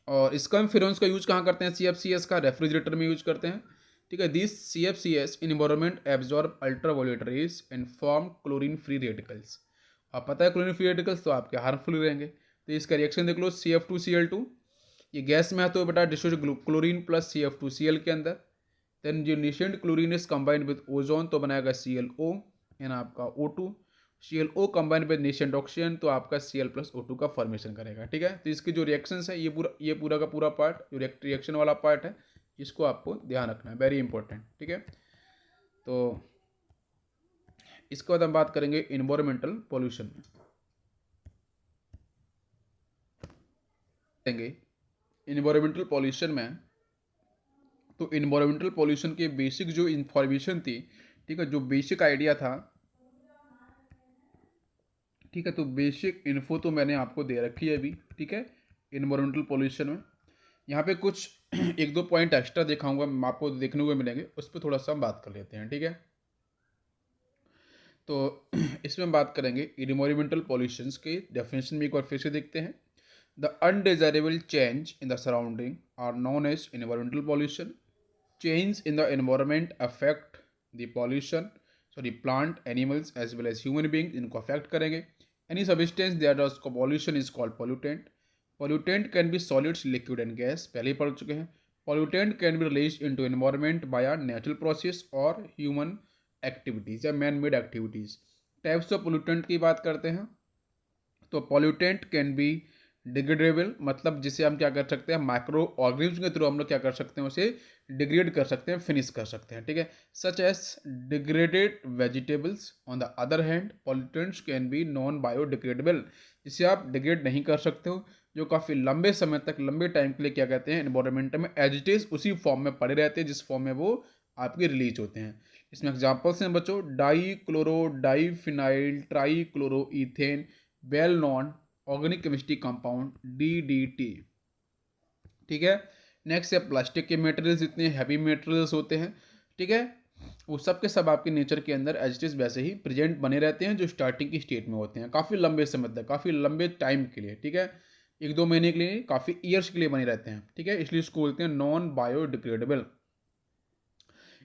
और इसका हम फ्लोरेंस का यूज कहाँ करते हैं, CFCs का रेफ्रिजरेटर में यूज करते हैं, ठीक है। This CFCs in environment absorb ultraviolet rays and form chlorine free radicals. आप पता है क्लोरीन फ्री रेडिकल्स तो आपके हार्मफुल रहेंगे। तो इसका रिएक्शन देख लो, CF2Cl2, ये गैस में है तो बेटा डिस्ट्रीब्यूट क्लोरीन प्लस CF2Cl के अंदर। देन जो nascent chlorine is combined with ozone तो बनाएगा ClO एंड आपका O2। ClO combined with nascent oxygen तो आपका Cl+O2 का फॉर्मेशन करेगा, ठीक है। तो इसके जो रिएक्शंस है ये पूरा का पूरा पार्ट जो रिएक्शन वाला पार्ट है इसको आपको ध्यान रखना है, वेरी इंपॉर्टेंट, ठीक है। तो इसके बाद हम बात करेंगे इन्वायरमेंटल पॉल्यूशन में। इन्वायरमेंटल पॉल्यूशन में तो इन्वायरमेंटल पॉल्यूशन के बेसिक जो इंफॉर्मेशन थी, ठीक है, जो बेसिक आइडिया था, ठीक है, तो बेसिक इन्फो तो मैंने आपको दे रखी है अभी, ठीक है। इन्वायरमेंटल पॉल्यूशन में यहाँ पे कुछ एक दो पॉइंट एक्स्ट्रा दिखाऊंगा, आपको देखने को मिलेंगे, उस पर थोड़ा सा हम बात कर लेते हैं, ठीक है। तो इसमें हम बात करेंगे इन्वायरमेंटल पॉल्यूशंस के डेफिनेशन में एक बार फिर से देखते हैं। The undesirable change in the surrounding are known as environmental pollution. Change in the environment affect the pollution, sorry, plant, animals as well as human beings, इनको affect करेंगे। Any substance that does pollution is called pollutant. Pollutant can be solids, liquid and gas, पहले ही पढ़ चुके हैं। Pollutant can be released into environment by a natural process or human activities या man-made activities। Types of pollutant की बात करते हैं तो pollutant can be डिग्रेडेबल, मतलब जिसे हम क्या कर सकते हैं, माइक्रो ऑर्गेनिज्म के थ्रू हम लोग क्या कर सकते हैं, उसे डिग्रेड कर सकते हैं, फिनिश कर सकते हैं, ठीक है। Such as degraded vegetables. On the other hand pollutants can be non biodegradable, जिसे आप डिग्रेड नहीं कर सकते हो, जो काफ़ी लंबे समय तक, लंबे टाइम के लिए क्या कहते हैं, एनवायरमेंट में एज इट इज उसी फॉर्म में पड़े रहते हैं जिस फॉर्म में वो आपके रिलीज होते हैं। इसमें एग्जाम्पल्स हैं बच्चों, die chloro diphenyl try chloro ethane, well non organic chemistry compound DDT, ठीक है। नेक्स्ट है प्लास्टिक के मटेरियल्स, इतने हैवी मटेरियल्स होते हैं, ठीक है। वो सब के सब आपके नेचर के अंदर एज इट इज़ वैसे ही प्रेजेंट बने रहते हैं जो स्टार्टिंग की स्टेट में होते हैं, काफ़ी लंबे समय तक, काफ़ी लंबे टाइम के लिए, ठीक है, 1-2 महीने के लिए, काफ़ी ईयर्स के लिए बने रहते हैं, ठीक है, इसलिए इसको बोलते हैं non biodegradable.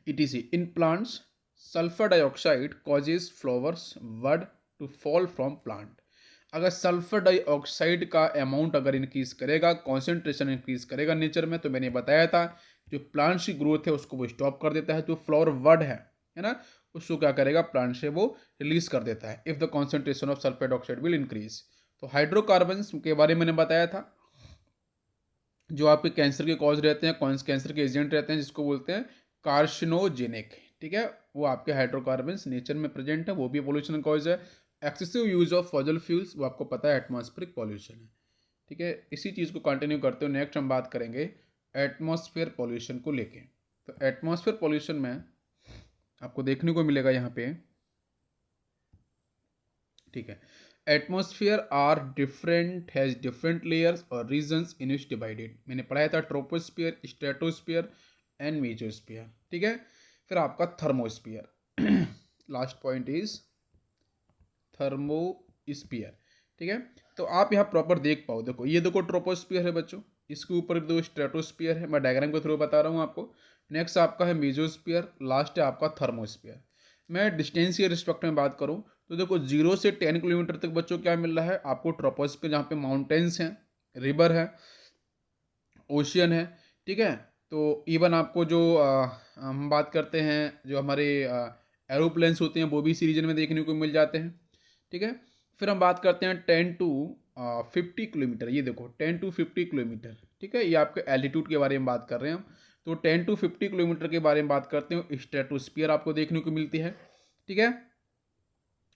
ETC in plants, sulfur dioxide causes flowers bud to fall from plant। अगर सल्फर डाइऑक्साइड का अमाउंट अगर इंक्रीज करेगा, कॉन्सेंट्रेशन इंक्रीज करेगा नेचर में, तो मैंने बताया था जो प्लांट्स की ग्रोथ है उसको वो स्टॉप कर देता है, जो फ्लावर बड है ना, उसको क्या करेगा, प्लांट से वो रिलीज कर देता है if the concentration of sulphur dioxide will increase. तो हाइड्रोकार्बन्स के बारे में मैंने बताया था, जो आपके कैंसर के कॉज रहते हैं, कैंसर के एजेंट रहते हैं, जिसको बोलते हैं कार्सिनोजेनिक, ठीक है, वो आपके हाइड्रोकार्बन्स नेचर में प्रेजेंट है, वो भी पोल्यूशन कॉज है। Excessive use of fossil fuels, वो आपको पता है एटमॉस्फेरिक पॉल्यूशन है, ठीक है। इसी चीज़ को कंटिन्यू करते हुए नेक्स्ट हम बात करेंगे एटमॉस्फेयर पॉल्यूशन को लेके। तो एटमॉस्फेयर पॉल्यूशन में आपको देखने को मिलेगा यहाँ पे, ठीक है, atmosphere are different, has different layers और रीजन्स इन विच डिवाइडेड। मैंने पढ़ाया था ट्रोपोस्फियर, स्ट्रेटोस्फियर एंड मेसोस्फियर, ठीक है। फिर आपका thermosphere last point is thermosphere, ठीक है। तो आप यहाँ प्रॉपर देख पाओ, देखो ये देखो ट्रोपोस्फियर है बच्चों, इसके ऊपर दो स्ट्रेटोस्फियर है, मैं डायग्राम के थ्रू बता रहा हूँ आपको। नेक्स्ट आपका है मेसोस्फियर, लास्ट है आपका थर्मोस्फियर। मैं डिस्टेंस के रिस्पेक्ट में बात करूँ तो देखो 0 से 10 किलोमीटर तक बच्चों क्या मिल रहा है आपको, ट्रोपोस्फियर जहाँ पे माउंटेन्स हैं, रिवर है, ओशियन है, ठीक है। तो इवन आपको जो हम बात करते हैं जो हमारे एरोप्लेन्स होते हैं वो भी इसी रीजन में देखने को मिल जाते हैं, ठीक है। फिर हम बात करते हैं 10 to 50 किलोमीटर, ये देखो 10 to 50 किलोमीटर, ठीक है, ये आपके एल्टीट्यूड के बारे में बात कर रहे हैं हम। तो 10 to 50 किलोमीटर के बारे में बात करते हैं, स्ट्रेटोस्फियर आपको देखने को मिलती है, ठीक है,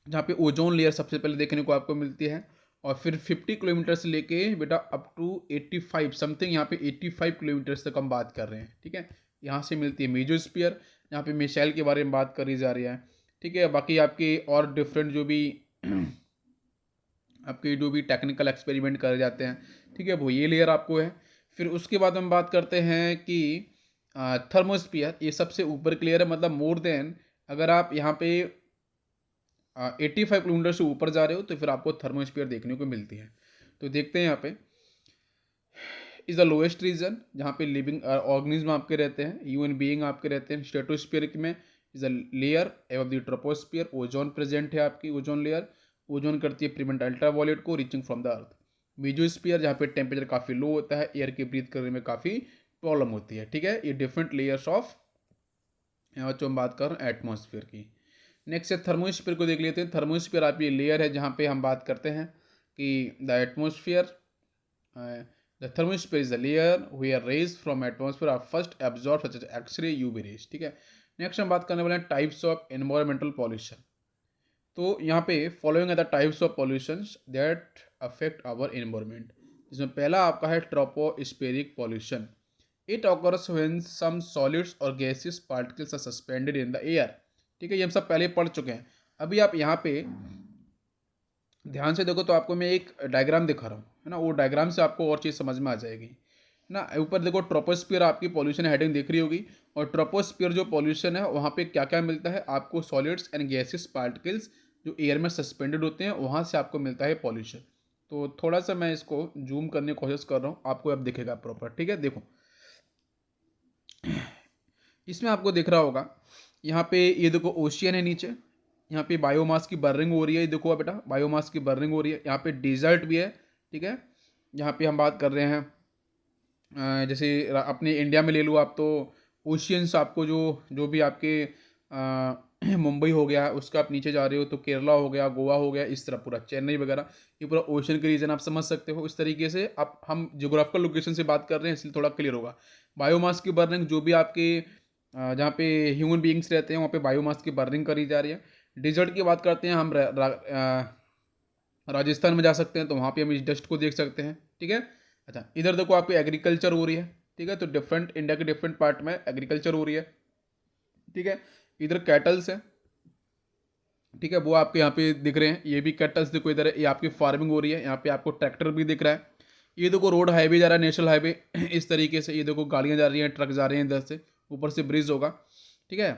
जहाँ पे ओजोन लेयर सबसे पहले देखने को आपको मिलती है। और फिर 50 किलोमीटर से लेके बेटा अप टू 85 समथिंग, यहाँ पे 85 किलोमीटर्स तक हम बात कर रहे हैं, ठीक है। यहाँ से मिलती है मेजोस्फीयर, यहाँ पे मिसाइल के बारे में बात करी जा रही है, ठीक है। बाकी आपके और डिफरेंट जो भी आपके जो भी टेक्निकल एक्सपेरिमेंट करे जाते हैं, ठीक है, वो ये लेयर आपको है। फिर उसके बाद हम बात करते हैं कि थर्मोस्फियर, ये सबसे ऊपर की लेयर है, मतलब मोर देन अगर आप यहाँ पे 85 किलोमीटर से ऊपर जा रहे हो तो फिर आपको थर्मोस्फीयर देखने को मिलती है। तो देखते हैं यहाँ पे इज द लोएस्ट रीजन जहाँ पे लिविंग ऑर्गेनिज्म आपके रहते हैं, ह्यूमन बीइंग आपके रहते हैं। स्ट्रेटोस्फीयर में इज अ लेयर एव द ट्रोपोस्फीयर, ओजोन प्रेजेंट है आपकी, ओजोन लेयर, ओजोन करती है प्रिवेंट अल्ट्रावायलेट को reaching from the earth. Mesosphere जहाँ पे टेम्परेचर काफ़ी लो होता है, एयर के ब्रीथ करने में काफ़ी प्रॉब्लम होती है, ठीक है। ये डिफरेंट लेयर्स ऑफ, यहाँ जो हम बात कर रहे हैं एटमोसफियर की। नेक्स्ट है थर्मोस्फीयर को देख लेते हैं। थर्मोस्फीयर आप ये लेयर है जहाँ पे हम बात करते हैं कि the atmosphere, the thermosphere is the layer where rays from atmosphere are first absorb such as x ray, UV rays, ठीक है। नेक्स्ट हम बात करने वाले हैं टाइप्स ऑफ एनवायरमेंटल पॉल्यूशन। तो यहाँ पे फॉलोइंग है the types of pollution that affect our environment, जिसमें पहला आपका है tropospheric pollution. It occurs when some solids और gases particles are suspended in the air, ठीक है, ये हम सब पहले पढ़ चुके हैं। अभी आप यहाँ पे ध्यान से देखो तो आपको मैं एक डायग्राम दिखा रहा हूँ, है ना, वो डायग्राम से आपको और चीज़ समझ में आ जाएगी ना। ऊपर देखो ट्रोपोस्फियर आपकी पॉल्यूशन हेडिंग दिख रही होगी, और ट्रोपोस्फियर जो पॉल्यूशन है वहाँ पे क्या क्या मिलता है आपको, सॉलिड्स एंड गैसेस पार्टिकल्स जो एयर में सस्पेंडेड होते हैं वहाँ से आपको मिलता है पॉल्यूशन। तो थोड़ा सा मैं इसको जूम करने की कोशिश कर रहा हूँ, आपको अब दिखेगा प्रॉपर, ठीक है। देखो इसमें आपको दिख रहा होगा, यहाँ पे ये देखो ओशियन है नीचे, यहाँ पे बायोमास की बर्निंग हो रही है, ये देखो बेटा बायोमास की बर्निंग हो रही है। यहाँ पे डिजर्ट भी है, ठीक है, यहाँ पे हम बात कर रहे हैं जैसे अपने इंडिया में ले लो आप, तो ओशियंस आपको जो जो भी आपके मुंबई हो गया उसका आप नीचे जा रहे हो तो केरला हो गया, गोवा हो गया, इस तरह पूरा चेन्नई वगैरह, ये पूरा ओशन के रीजन आप समझ सकते हो। इस तरीके से आप, हम जियोग्राफिकल लोकेशन से बात कर रहे हैं इसलिए थोड़ा क्लियर होगा। बायोमास की बर्निंग जो भी आपके जहाँ पे ह्यूमन बीइंग्स रहते हैं वहाँ पे बायोमास की बर्निंग करी जा रही है। डिजर्ट की बात करते हैं हम, राजस्थान में जा सकते हैं तो वहाँ पे हम इस डस्ट को देख सकते हैं, ठीक है। अच्छा इधर देखो आपकी एग्रीकल्चर हो रही है, ठीक है, तो डिफरेंट इंडिया के डिफरेंट पार्ट में एग्रीकल्चर हो रही है, ठीक है। इधर कैटल्स है, ठीक है, वो आपके यहाँ पे दिख रहे हैं, ये भी कैटल्स देखो इधर है, ये आपकी फार्मिंग हो रही है। यहाँ पे आपको ट्रैक्टर भी दिख रहा है, ये देखो रोड हाईवे जा रहा है, नेशनल हाईवे इस तरीके से, ये देखो गाड़ियाँ जा रही हैं, ट्रक जा रहे हैं इधर से, ऊपर से ब्रिज होगा, ठीक है।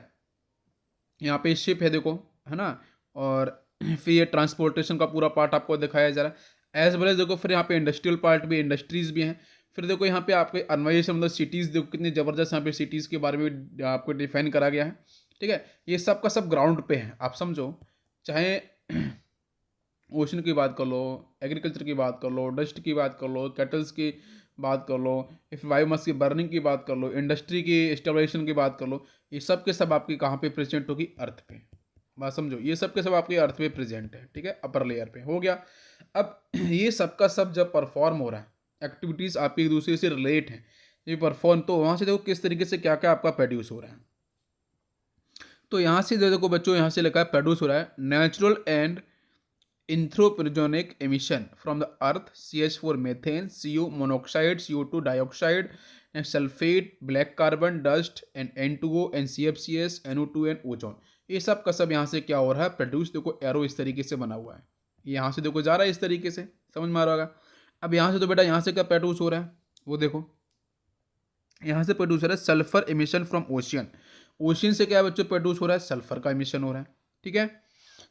यहाँ पे शिप है देखो, है ना। और फिर ये ट्रांसपोर्टेशन का पूरा पार्ट आपको दिखाया जा रहा है एज वेल एज देखो। फिर यहाँ पे इंडस्ट्रियल पार्ट भी, इंडस्ट्रीज भी हैं। फिर देखो यहाँ पे आपके अन्वयन मतलब सिटीज़ देखो कितनी ज़बरदस्त यहाँ पे सिटीज़ के बारे में भी आपको डिफाइन करा गया है। ठीक है, ये सब का सब ग्राउंड पे है, आप समझो। चाहे ओशन की बात कर लो, एग्रीकल्चर की बात कर लो, डस्ट की बात कर लो, कैटल्स की बात कर लो, इफ बायोमास की बर्निंग की बात कर लो, इंडस्ट्री की स्टेबलाइजेशन की बात कर लो, ये सब के सब आपकी कहाँ पे प्रेजेंट होगी? अर्थ पे। बात समझो, ये सब के सब आपके अर्थ पे प्रेजेंट है। ठीक है, अपर लेयर पे हो गया। अब ये सब का सब जब परफॉर्म हो रहा है, एक्टिविटीज़ आपकी एक दूसरे से रिलेट हैं, ये परफॉर्म, तो वहाँ से देखो किस तरीके से क्या क्या आपका प्रोड्यूस हो रहा है। तो यहाँ से देखो बच्चों, यहाँ से लिखा है प्रोड्यूस हो रहा है natural and anthropogenic emission from the earth, CH4 methane, CO monoxide, CO2 dioxide, and sulfate, black carbon, dust, and N2O, and CFCS, NO2 and ozone. ये सब का सब यहाँ से क्या हो रहा है? प्रोड्यूस। देखो एरो इस तरीके से बना हुआ है, यहाँ से देखो जा रहा है इस तरीके से, समझ में आ रहा होगा। अब यहाँ से तो बेटा यहाँ से क्या प्रोड्यूस हो रहा है वो देखो, यहाँ से प्रोड्यूस हो रहा है sulphur emission from ocean. Ocean से क्या बच्चों प्रोड्यूस हो रहा है? सल्फर का एमिशन हो रहा है। ठीक है,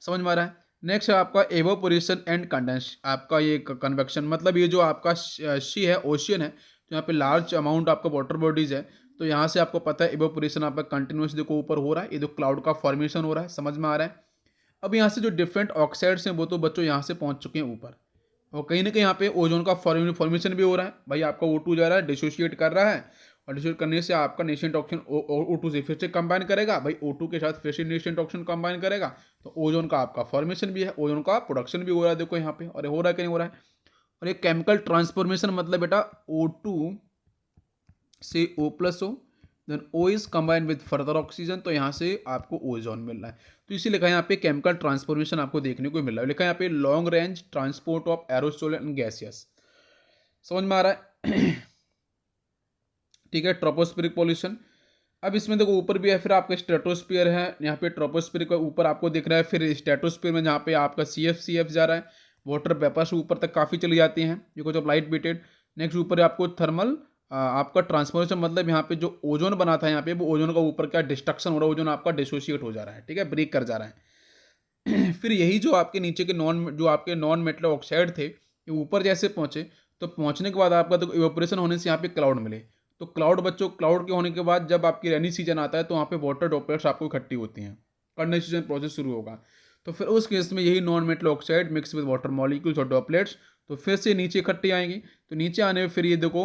समझ में आ रहा है। नेक्स्ट है आपका एवोपोरेशन एंड कंडेंस, आपका ये कन्वेक्शन, मतलब ये जो आपका सी है, ओशियन है, तो यहाँ पे लार्ज अमाउंट आपका वाटर बॉडीज है, तो यहाँ से आपको पता है एवोपोरेशन आपका कंटिन्यूस देखो ऊपर हो रहा है, ये जो क्लाउड का फॉर्मेशन हो रहा है, समझ में आ रहा है। अब यहाँ से जो डिफरेंट ऑक्साइड्स हैं वो तो बच्चों यहाँ से पहुँच चुके हैं ऊपर, और कहीं ना कहीं यहाँ पे ओजोन का फॉर्मेशन भी हो रहा है। भाई आपका O2 जा रहा है, डिसोशिएट कर रहा है, और डिसोशिएट करने से आपका नेशेंट ऑक्सीजन O2 से फिर से कंबाइन करेगा, भाई O2 के साथ फिर से नेशेंट ऑक्सीजन कंबाइन करेगा, तो ओजोन का आपका फॉर्मेशन भी है, ओजोन का प्रोडक्शन भी हो रहा है देखो यहाँ पे। और हो रहा है कि नहीं हो रहा है? और ये केमिकल ट्रांसफॉर्मेशन मतलब बेटा O2 से O plus O, then O is combined with further oxygen, तो यहाँ से आपको ओजोन मिल रहा है। तो इसी लिखा है यहाँ पे केमिकल ट्रांसफॉर्मेशन आपको देखने को मिल रहा है। लिखा है यहाँ पे long range transport of aerosol and gaseous, समझ में आ रहा है। ठीक है, ट्रोपोस्फेरिक पॉल्यूशन। अब इसमें देखो ऊपर भी है, फिर आपका स्ट्रेटोस्फीयर है, यहाँ पे ट्रोपोस्फेरिक का ऊपर आपको दिख रहा है, फिर स्ट्रेटोस्फीयर में जहाँ पे आपका CF जा रहा है, वाटर वेपर्स ऊपर तक काफ़ी चली जाती हैं, ये कुछ लाइट वेटेड। नेक्स्ट ऊपर आपको थर्मल आपका ट्रांसफॉर्मेशन, मतलब यहाँ पे जो ओजोन बना था यहाँ पे, वो ओजोन का ऊपर क्या डिस्ट्रक्शन हो रहा है, ओजोन आपका डिसोशिएट हो जा रहा है, ठीक है, ब्रेक कर जा रहा है। फिर यही जो आपके नीचे के जो आपके नॉन मेटल ऑक्साइड थे, ये ऊपर जैसे पहुँचे, तो पहुँचने के बाद आपका तो इवेपोरेशन होने से यहाँ पे क्लाउड मिले। तो क्लाउड बच्चों, क्लाउड के होने के बाद जब आपकी रेनी सीजन आता है, तो वहाँ पे वाटर ड्रॉपलेट्स आपको इकट्ठी होती हैं, कंडेंसेशन प्रोसेस शुरू होगा। तो फिर उस केस में यही non metal oxide mix with water molecules और ड्रॉपलेट्स, तो फिर से नीचे इकट्ठी आएंगी। तो नीचे आने में फिर ये देखो,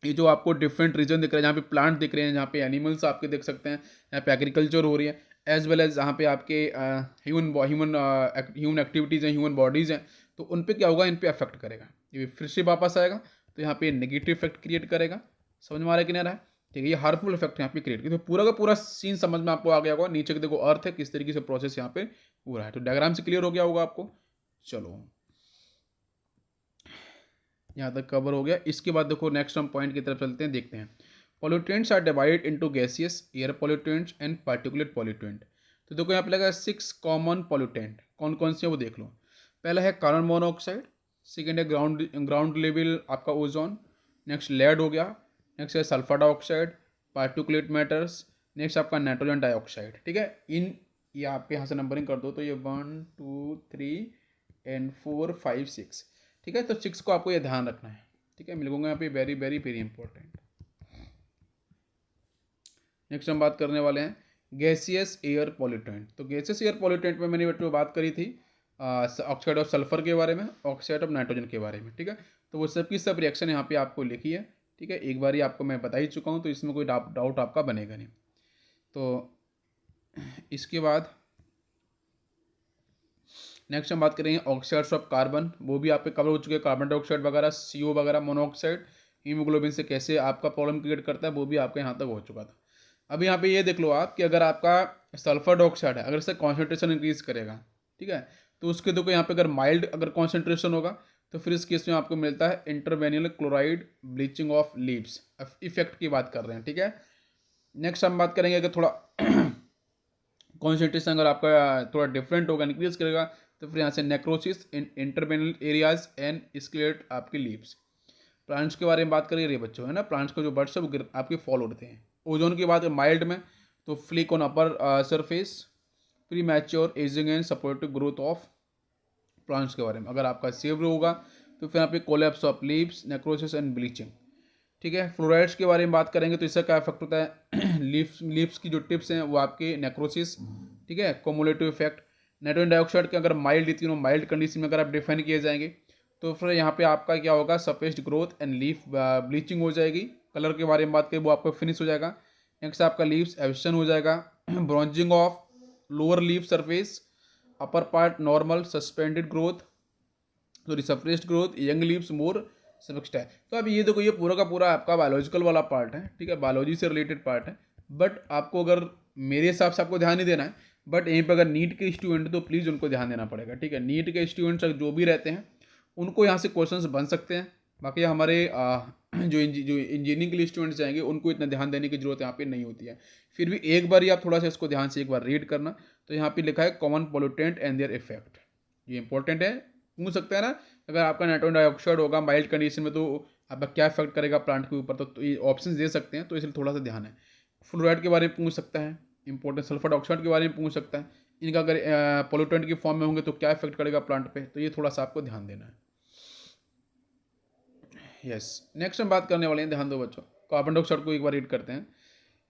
ये जो आपको डिफरेंट रीजन दिख रहे हैं, जहाँ पे प्लांट दिख रहे हैं, जहाँ पे एनिमल्स आपके देख सकते हैं, यहाँ पे एग्रीकल्चर हो रही है, एज वेल एज जहाँ पे आपके ह्यूमन एक्टिविटीज़ हैं, ह्यूमन बॉडीज़ हैं, तो उन पे क्या होगा? इन पे अफेक्ट करेगा, ये फिर से वापस आएगा, तो यहाँ पे नेगेटिव इफेक्ट क्रिएट करेगा। समझ में आ रहा है कि नहीं आ रहा है? ठीक है, ये हार्मफुल इफेक्ट यहाँ पे क्रिएट किया। तो पूरा का पूरा सीन समझ में आपको आ गया होगा। नीचे के देखो अर्थ है, किस तरीके से प्रोसेस यहाँ पे हो रहा है, तो डायग्राम से क्लियर हो गया होगा आपको। चलो यहाँ तक कवर हो गया। इसके बाद देखो नेक्स्ट हम पॉइंट की तरफ चलते हैं, देखते हैं। Pollutants are divided into gaseous, air pollutants and particulate pollutant. तो देखो यहाँ पे लगा 6 कॉमन पॉल्यूटेंट, कौन कौन से हैं वो देख लो। पहला है कार्बन मोनोऑक्साइड, सेकेंड है ग्राउंड लेवल आपका ओजोन, नेक्स्ट लेड हो गया, नेक्स्ट है sulphur dioxide, particulate matters, next आपका नाइट्रोजन डाइऑक्साइड। ठीक है, ये आप यहाँ से नंबरिंग कर दो, तो ये 1 2 3 एंड 4 5 6। ठीक है, तो 6 को आपको ये ध्यान रखना है। ठीक है, मिलूंगा यहाँ पे, very very very important. Next हम बात करने वाले हैं गैसियस एयर पॉल्यूटेंट। तो गैसियस एयर पॉल्यूटेंट में मैंने बेटो बात करी थी ऑक्साइड ऑफ सल्फर के बारे में, ऑक्साइड ऑफ नाइट्रोजन के बारे में। ठीक है, तो वो सब की सब रिएक्शन यहाँ पे आपको लिखी है। ठीक है, एक बार ही आपको मैं बता ही चुका हूँ, तो इसमें कोई डाउट आपका बनेगा नहीं। तो इसके बाद नेक्स्ट हम बात करेंगे ऑक्साइड्स ऑफ कार्बन, वो भी आप पे कवर हो चुके हैं, कार्बन डाइऑक्साइड वगैरह, CO वगैरह, मोनोऑक्साइड, हीमोग्लोबिन से कैसे आपका प्रॉब्लम क्रिएट करता है, वो भी आपके यहाँ तक हो चुका था। अब यहाँ पे ये देख लो आप कि अगर आपका सल्फर डाइऑक्साइड है, अगर इसका कॉन्सेंट्रेशन इंक्रीज करेगा, ठीक है, तो उसके देखो यहाँ पे अगर माइल्ड अगर कॉन्सेंट्रेशन होगा, तो फिर इस केस में आपको मिलता है interveinal chloride bleaching of leaves effect की बात कर रहे हैं। ठीक है, नेक्स्ट हम बात करेंगे अगर थोड़ा कॉन्सेंट्रेशन अगर आपका थोड़ा डिफरेंट होगा, इंक्रीज करेगा, तो फिर यहाँ से नेक्रोसिस इन इंटरवेनल एरियाज एंड स्केलेट आपके लीव्स। प्लांट्स के बारे में बात करिए बच्चों, है ना, प्लांट्स का जो बर्ड्स है वो आपके फॉल होते हैं। ओजोन की बात माइल्ड में, तो flick on upper surface, pre mature ageing and supportive growth of plants के बारे में। अगर आपका सेव होगा तो फिर यहाँ पे collapse of leaves, necrosis and bleaching. ठीक है, फ्लोराइड्स के बारे में बात करेंगे तो इसका क्या इफेक्ट होता है लीव्स की जो टिप्स हैं वो आपके नेक्रोसिस, ठीक है, कोमुलेटिव इफेक्ट। नाइट्रोजन डाइऑक्साइड के अगर माइल्ड माइल्ड कंडीशन में अगर आप डिफाइन किए जाएंगे तो फिर यहाँ पे आपका क्या होगा, suppressed growth and leaf bleaching हो जाएगी। कलर के बारे में बात करें वो आपका फिनिश हो जाएगा। नेक्स्ट आपका लीव्स एब्शन हो जाएगा, bronzing of lower leaf surface, upper part normal suspended growth, sorry suppressed growth, young leaves more substantial है। तो अब ये देखो ये पूरा का पूरा आपका बायोलॉजिकल वाला पार्ट है, ठीक है, बायोलॉजी से रिलेटेड पार्ट है। बट आपको अगर मेरे हिसाब से आपको ध्यान नहीं देना है, बट यहीं पर अगर नीट के स्टूडेंट तो प्लीज़ उनको ध्यान देना पड़ेगा। ठीक है, नीट के स्टूडेंट्स जो भी रहते हैं उनको यहाँ से क्वेश्चंस बन सकते हैं। बाकी हमारे जो इंजीनियरिंग के लिए स्टूडेंट्स जाएंगे उनको इतना ध्यान देने की जरूरत यहाँ पे नहीं होती है। फिर भी एक बार ही आप थोड़ा सा इसको ध्यान से एक बार रीड करना। तो यहाँ पे लिखा है common pollutant and their effect, ये इंपॉर्टेंट है, पूछ सकते हैं ना। अगर आपका नाइट्रोजन डाइऑक्साइड होगा माइल्ड कंडीशन में तो आपका क्या इफेक्ट करेगा प्लांट के ऊपर, तो ये ऑप्शन दे सकते हैं, तो इसलिए थोड़ा सा ध्यान है। फ्लोराइड के बारे में पूछ सकता है, इंपॉर्टेंट सल्फर डाइऑक्साइड के बारे में पूछ सकता है, इनका अगर पोल्यूटेंट की फॉर्म में होंगे तो क्या इफेक्ट करेगा प्लांट पे, तो ये थोड़ा सा आपको ध्यान देना है। यस, नेक्स्ट हम बात करने वाले हैं, ध्यान दो बच्चों, कार्बन डाइऑक्साइड को एक बार रीड करते हैं।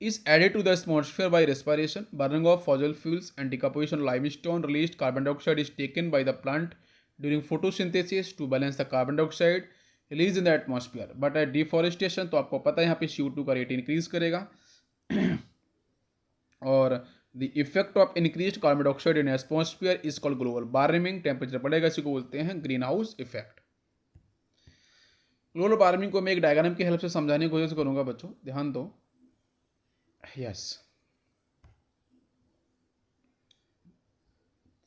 is added to the atmosphere by respiration, burning of fossil fuels and decomposition of limestone. Released carbon dioxide is taken by the plant during photosynthesis to balance the carbon dioxide released in the atmosphere. But at deforestation तो आपको पता है यहाँ पे CO2 का rate increase करेगा और the effect of increased carbon dioxide in atmosphere is called global warming. Temperature बढ़ेगा, इसी को बोलते हैं green house effect. Global warming को मैं एक डायग्राम की हेल्प से समझाने की कोशिश करूंगा बच्चों, ध्यान दो। यस,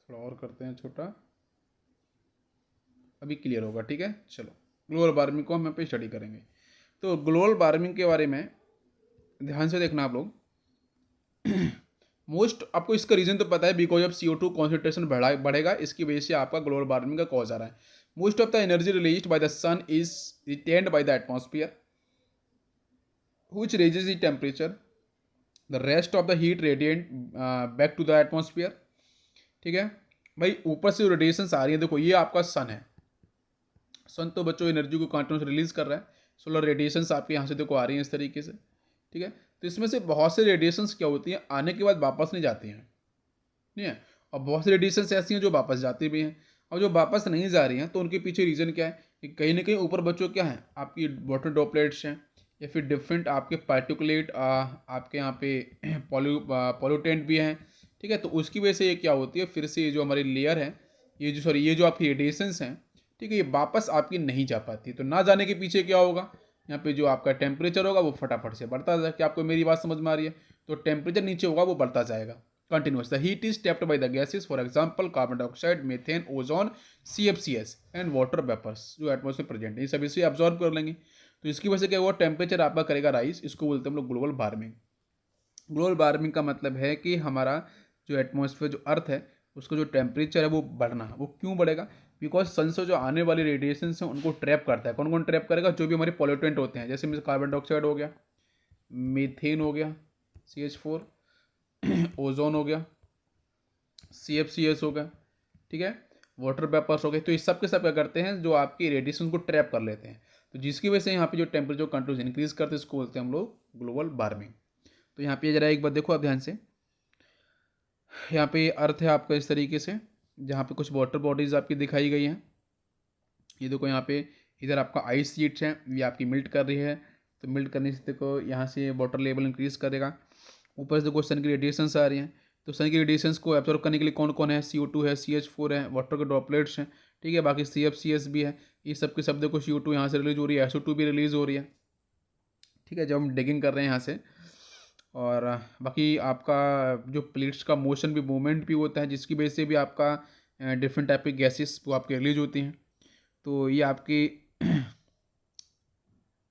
थोड़ा और करते हैं छोटा, अभी क्लियर होगा। ठीक है, चलो ग्लोबल वार्मिंग को हम यहाँ पे स्टडी करेंगे। तो ग्लोबल वार्मिंग के बारे में ध्यान से देखना आप लोग। मोस्ट आपको इसका रीजन तो पता है, बिकॉज ऑफ CO2 कॉन्सेंट्रेशन बढ़ेगा, इसकी वजह से आपका ग्लोबल वार्मिंग का कॉज आ रहा है। Most of the energy released by the sun is retained by the atmosphere which raises the temperature, the rest of the heat radiant back to the atmosphere. ठीक है भाई, ऊपर से रेडिएशन आ रही है, देखो ये आपका सन है, सन तो बच्चों एनर्जी को कंटिन्यूस रिलीज कर रहा है। सोलर रेडिएशंस आपके यहाँ से देखो आ रही हैं इस तरीके से। ठीक है, तो इसमें से बहुत से रेडिएशंस क्या होती हैं, आने के बाद वापस नहीं जाती हैं, नहीं है, और बहुत सी रेडिएशंस ऐसी हैं जो वापस जाती भी हैं। और जो वापस नहीं जा रही हैं तो उनके पीछे रीज़न क्या है कि कहीं ना कहीं ऊपर बच्चों क्या है, आपकी वाटर ड्रॉपलेट्स हैं या फिर डिफरेंट आपके पार्टिकुलेट आपके यहाँ पे पॉल्यूटेंट भी हैं। ठीक है, तो उसकी वजह से ये क्या होती है, फिर से ये जो हमारी लेयर है, ये जो आपकी रेडिएशंस हैं, ठीक है, ये वापस आपकी नहीं जा पाती। तो ना जाने के पीछे क्या होगा, यहाँ पे जो आपका टेम्परेचर होगा वो फटाफट से बढ़ता जाएगा। क्या आपको मेरी बात समझ में आ रही है? तो टेम्परेचर नीचे होगा वो बढ़ता जाएगा continuous. The heat is trapped by the gases, for example carbon dioxide, methane, ozone, CFCs and water vapours जो एटमॉस्फेयर प्रेजेंट है, ये सभी से एब्जॉर्ब कर लेंगे। तो इसकी वजह से क्या हुआ, टेम्परेचर आपका करेगा राइज, इसको बोलते हैं हम लोग ग्लोबल वार्मिंग। ग्लोबल वार्मिंग का मतलब है कि हमारा जो एटमॉस्फेयर जो अर्थ है उसका जो टेम्परेचर है वो बढ़ना। वो क्यों बढ़ेगा? बिकॉज सन से जो आने वाली रेडिएशन है उनको ट्रैप करता है। कौन कौन ट्रैप करेगा? जो भी हमारे पॉल्यूटेंट होते हैं, जैसे कार्बन डाइऑक्साइड हो गया, मीथेन हो गया CH4, ओजोन हो गया CFCs हो गया, ठीक है, वाटर वेपर्स हो गए। तो इस सब के सब क्या करते हैं, जो आपकी रेडिएशन को ट्रैप कर लेते हैं। तो जिसकी वजह से यहाँ पे जो टेम्परेचर कंट्रोल इंक्रीज करते हैं इसको बोलते हैं हम लोग ग्लोबल वार्मिंग। तो यहाँ पे जरा एक बार देखो आप ध्यान से, यहाँ पे अर्थ है आपका इस तरीके से, जहाँ पे कुछ वाटर बॉडीज आपकी दिखाई गई हैं। ये देखो यहाँ पे इधर आपका आइस शीट्स हैं, ये आपकी मिल्ट कर रही है। तो मिल्ट करने से देखो यहाँ से वाटर लेवल इंक्रीज करेगा। ऊपर से देखो सन की रेडिएशंस आ रही हैं, तो सन की रेडिएशंस को एब्जॉर्ब करने के लिए कौन कौन है, CO2 है, CH4 है, वाटर के ड्रॉपलेट्स हैं, ठीक है, बाकी CFCs भी है। ये सब के सब देखो CO2 यहाँ से रिलीज हो रही है, SO2 भी रिलीज हो रही है, ठीक है, जब हम डिगिंग कर रहे हैं यहाँ से। और बाकी आपका जो प्लेट्स का मोशन भी, मूवमेंट भी होता है, जिसकी वजह से भी आपका डिफरेंट टाइप की गैसेस वो आपकी रिलीज होती हैं। तो ये आपकी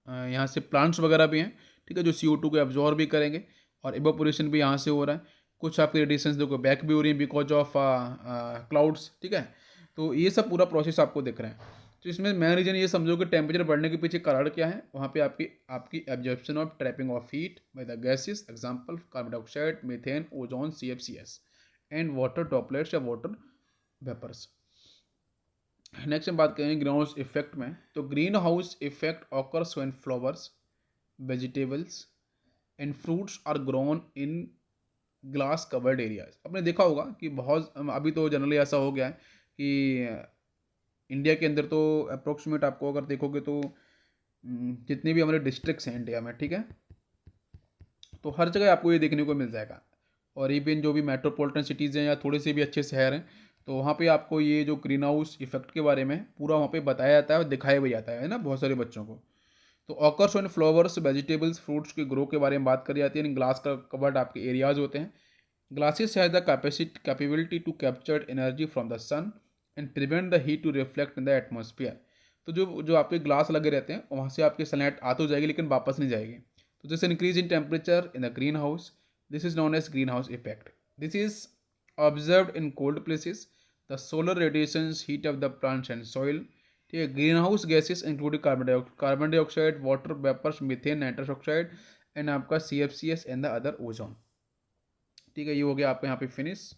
यहाँ से प्लांट्स वगैरह भी हैं, ठीक है, जो CO2 को एब्जॉर्ब भी करेंगे, और इवेपोरेशन भी यहाँ से हो रहा है। कुछ आपकी रेडिएशंस देखो बैक भी हो रही है बिकॉज ऑफ क्लाउड्स, ठीक है। तो ये सब पूरा प्रोसेस आपको दिख रहा है। तो इसमें मेन रीजन ये समझो कि टेम्परेचर बढ़ने के पीछे कारण क्या है, वहाँ पे आपकी आपकी absorption of trapping of heat by the gases, example carbon dioxide, methane, ozone, CFCs and water droplets या वाटर वेपर्स। नेक्स्ट हम बात करेंगे ग्रीन हाउस इफेक्ट में। तो green house effect occurs when flowers, vegetables and fruits are grown in glass covered areas. आपने देखा होगा कि बहुत अभी तो जनरली ऐसा हो गया है कि इंडिया के अंदर तो अप्रोक्सीमेट आपको अगर देखोगे तो जितने भी हमारे डिस्ट्रिक्ट्स हैं इंडिया में, ठीक है, तो हर जगह आपको ये देखने को मिल जाएगा। और इवन जो भी मेट्रोपॉलिटन सिटीज़ हैं या थोड़े से भी अच्छे शहर हैं, तो वहाँ पे आपको ये जो ग्रीन हाउस इफेक्ट के बारे में पूरा वहाँ पे बताया जाता है और दिखाया भी जाता है ना बहुत सारे बच्चों को। तो occurs and flowers, vegetables, fruits के ग्रो के बारे में बात करी जाती है। ग्लास का कवर्ड आपके एरियाज होते हैं। Glasses has the capability to capture energy from the sun and prevent the heat to reflect in the atmosphere. तो जो जो आपके ग्लास लगे रहते हैं वहाँ से आपकी सनलाइट आ तो जाएगी लेकिन वापस नहीं जाएगी। तो this increase in temperature in the green house, this is known as green house effect. This is observed in cold places, the solar radiations heat of the plants and soil. ठीक है, green house gases including carbon dioxide, water vapours, methane, nitrous oxide and आपका CFCs and the other ozone. ठीक है, ये हो गया आपका यहाँ पे फिनिश।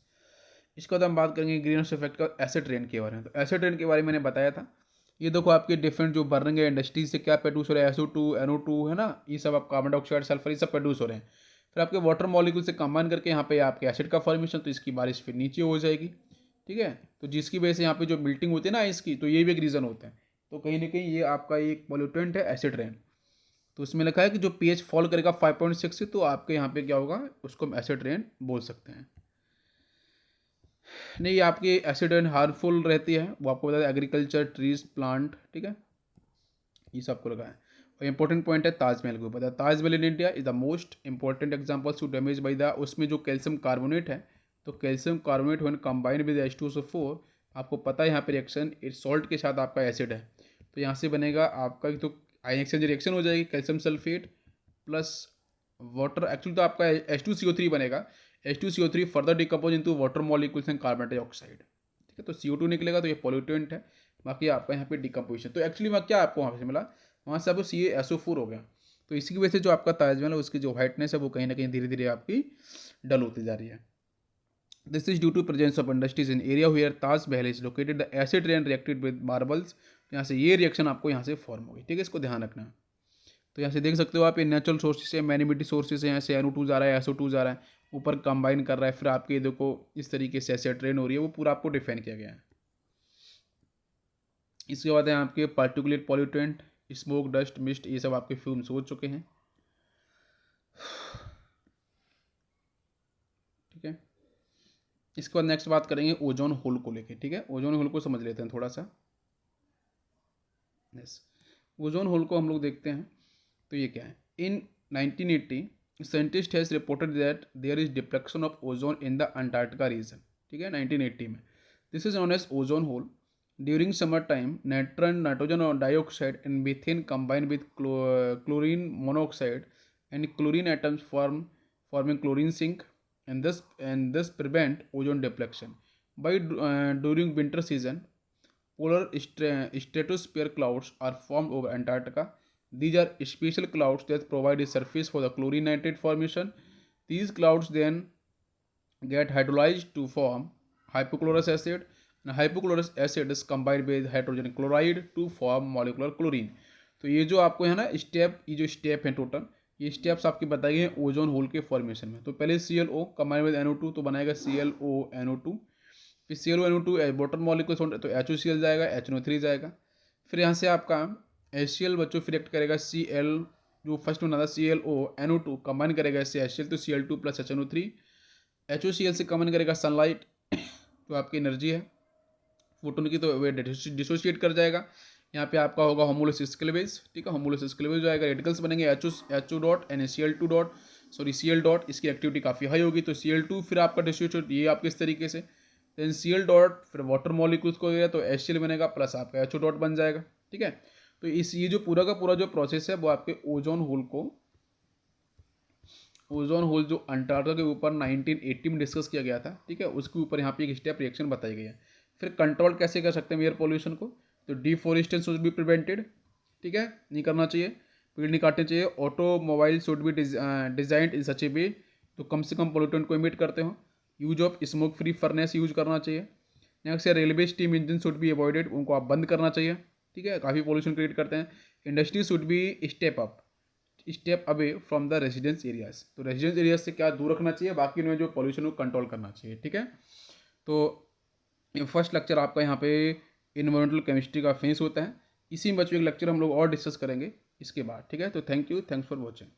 इसके बाद हम बात करेंगे ग्रीन हाउस इफेक्ट का एसिड रेन के बारे में। तो एसिड रेन के बारे में मैंने बताया था। ये देखो आपके डिफरेंट जो बर्निंग है इंडस्ट्रीज से क्या प्रोड्यूस हो रहा है, SO2, NO2 है ना, ये सब आप कार्बन डाइऑक्साइड, सल्फर, ये सब प्रोड्यूस हो रहे हैं। फिर आपके वाटर मॉलिक्यूल से कंबाइन करके यहाँ पे आपके एसिड का फॉर्मेशन, तो इसकी बारिश फिर नीचे हो जाएगी। ठीक है, तो जिसकी वजह से यहाँ पे जो मिल्टिंग होती है ना इसकी, तो ये भी एक रीज़न होता है। तो कहीं ना कहीं ये आपका एक पॉल्यूटेंट है एसिड रेन। तो उसमें लिखा है कि जो pH फॉल करेगा 5.6 से, तो आपके यहाँ पे क्या होगा, उसको हम एसिड रेन बोल सकते हैं। नहीं, आपकी एसिड रेन हार्मफुल रहती है, वो आपको बता दें, एग्रीकल्चर, ट्रीज, प्लांट, ठीक है, ये सब आपको लगा है। और इंपॉर्टेंट पॉइंट है ताजमहल के ऊपर। Taj Mahal in India is the most important examples to damage by the, उसमें जो कैल्शियम कार्बोनेट है, तो calcium carbonate when combined with H2SO4, आपको पता है यहाँ पे रिएक्शन इस सॉल्ट के साथ आपका एसिड है, तो यहाँ से बनेगा आपका तो आयन एक्सचेंज रिएक्शन हो जाएगी, calcium sulphate plus water, actually तो आपका H2CO3 बनेगा। H2CO3 further decompose into water molecules and carbon dioxide. ठीक है, तो CO2 निकलेगा, तो ये पॉल्यूटेंट है। बाकी आपका यहाँ पे डिकम्पोजिशन, तो एक्चुअली में क्या आपको वहाँ से मिला, वहाँ से आपको CaSO4 हो गया। तो इसी की वजह से जो आपका ताजमहल है उसकी जो वाइटनेस है वो कहीं ना कहीं धीरे धीरे आपकी डल होती जा रही है। This is due to presence of industries in area where Taj Mahal is located, the acid rain reacted with marbles. यहाँ से ये रिएक्शन आपको यहाँ से फॉर्म होगी। ठीक है, इसको ध्यान रखना है। तो यहाँ से देख सकते हो आप, ये नेचुरल सोर्सेज है, मैनीमिटी सोर्सेज है, यहाँ से NO2 जा रहा है, SO2 जा रहा है, ऊपर कंबाइन कर रहा है, फिर आपके देखो इस तरीके से एसिड रेन हो रही है, वो पूरा आपको डिफाइन किया गया है। इसके बाद है आपके particulate pollutant, smoke, dust, mist, ये सब आपके फ्यूम्स हो चुके हैं। ठीक है, इसके बाद नेक्स्ट बात करेंगे ओजोन होल को लेके। ठीक है, ओजोन होल को समझ लेते हैं थोड़ा सा। यस, ओजोन होल को हम लोग देखते हैं। तो ये क्या है, in 1980 scientist has reported that there is depletion of ozone in the Antarctica region. ठीक है, 1980 में। This is known as ozone hole. During summer time nitrogen dioxide and methane combine with chlorine monoxide and chlorine atoms forming chlorine sink, and thus prevent ozone depletion. During winter season, polar stratosphere clouds are formed over Antarctica. These are special clouds that provide a surface for the chlorine nitrate formation. These clouds then get hydrolyzed to form hypochlorous acid, and hypochlorous acid is combined with hydrogen chloride to form molecular chlorine. तो ये जो आपको है ना step, ये जो step है total, ये स्टेप्स आपके बताए गए ओजोन होल के फॉर्मेशन में। तो पहले ClO कंबाइन विद NO2, तो बनाएगा ClO NO2। फिर ClO NO2 वाटर मॉलिक्यूल, तो HOCl जाएगा, HNO3 जाएगा। फिर यहाँ से आपका HCl बच्चों फिर रिएक्ट करेगा Cl, जो फर्स्ट बना था ClO NO2 कंबाइन करेगा इससे HCl, तो Cl2 प्लस HNO3। HOCl से कंबाइन करेगा सनलाइट, तो आपकी एनर्जी है फोटोन की, तो वे डिसोशिएट कर जाएगा। यहाँ पे आपका होगा होमोलोसिस क्लीवेज। ठीक है, होमोलोसिस क्लीवेज हो जाएगा, रेडिकल्स बनेंगे HO dot NaCl2 dot, sorry Cl dot, इसकी एक्टिविटी काफ़ी हाई होगी, तो Cl2 फिर आपका डिसोशिएट, ये आपके इस तरीके से, देन Cl डॉट, फिर वाटर मॉलिक्यूल्स को गया तो HCl बनेगा प्लस आपका HO डॉट बन जाएगा। ठीक है, तो ये जो पूरा का पूरा जो प्रोसेस है वो आपके ओजोन होल जो अंटार्कटिका के ऊपर 1980 में डिस्कस किया गया था। ठीक है, उसके ऊपर यहाँ पे एक स्टेप रिएक्शन बताई गई है। फिर कंट्रोल कैसे कर सकते हैं एयर पोल्यूशन को, तो डिफोरेस्टेशन शुड बी प्रिवेंटेड। ठीक है, नहीं करना चाहिए, पेड़ नहीं काटने चाहिए। Automobile should be designed in such a way, तो कम से कम पोल्यूटेंट को इमिट करते हो। Use of smoke free furnace use करना चाहिए। नेक्स्ट है railway steam engine should be avoided, उनको आप बंद करना चाहिए, ठीक है, काफ़ी पोल्यूशन क्रिएट करते हैं। Industry should be step away from the residence areas, तो रेजिडेंस एरियाज से क्या दूर रखना चाहिए, बाकी उन्हें जो पॉल्यूशन को कंट्रोल करना चाहिए, ठीक है। तो फर्स्ट लेक्चर आपका यहाँ पे इन्वायरमेंटल केमिस्ट्री का फिनिश होता है। इसी में बच्चों एक लेक्चर हम लोग और डिस्कस करेंगे इसके बाद, ठीक है। तो thank you, thanks for watching.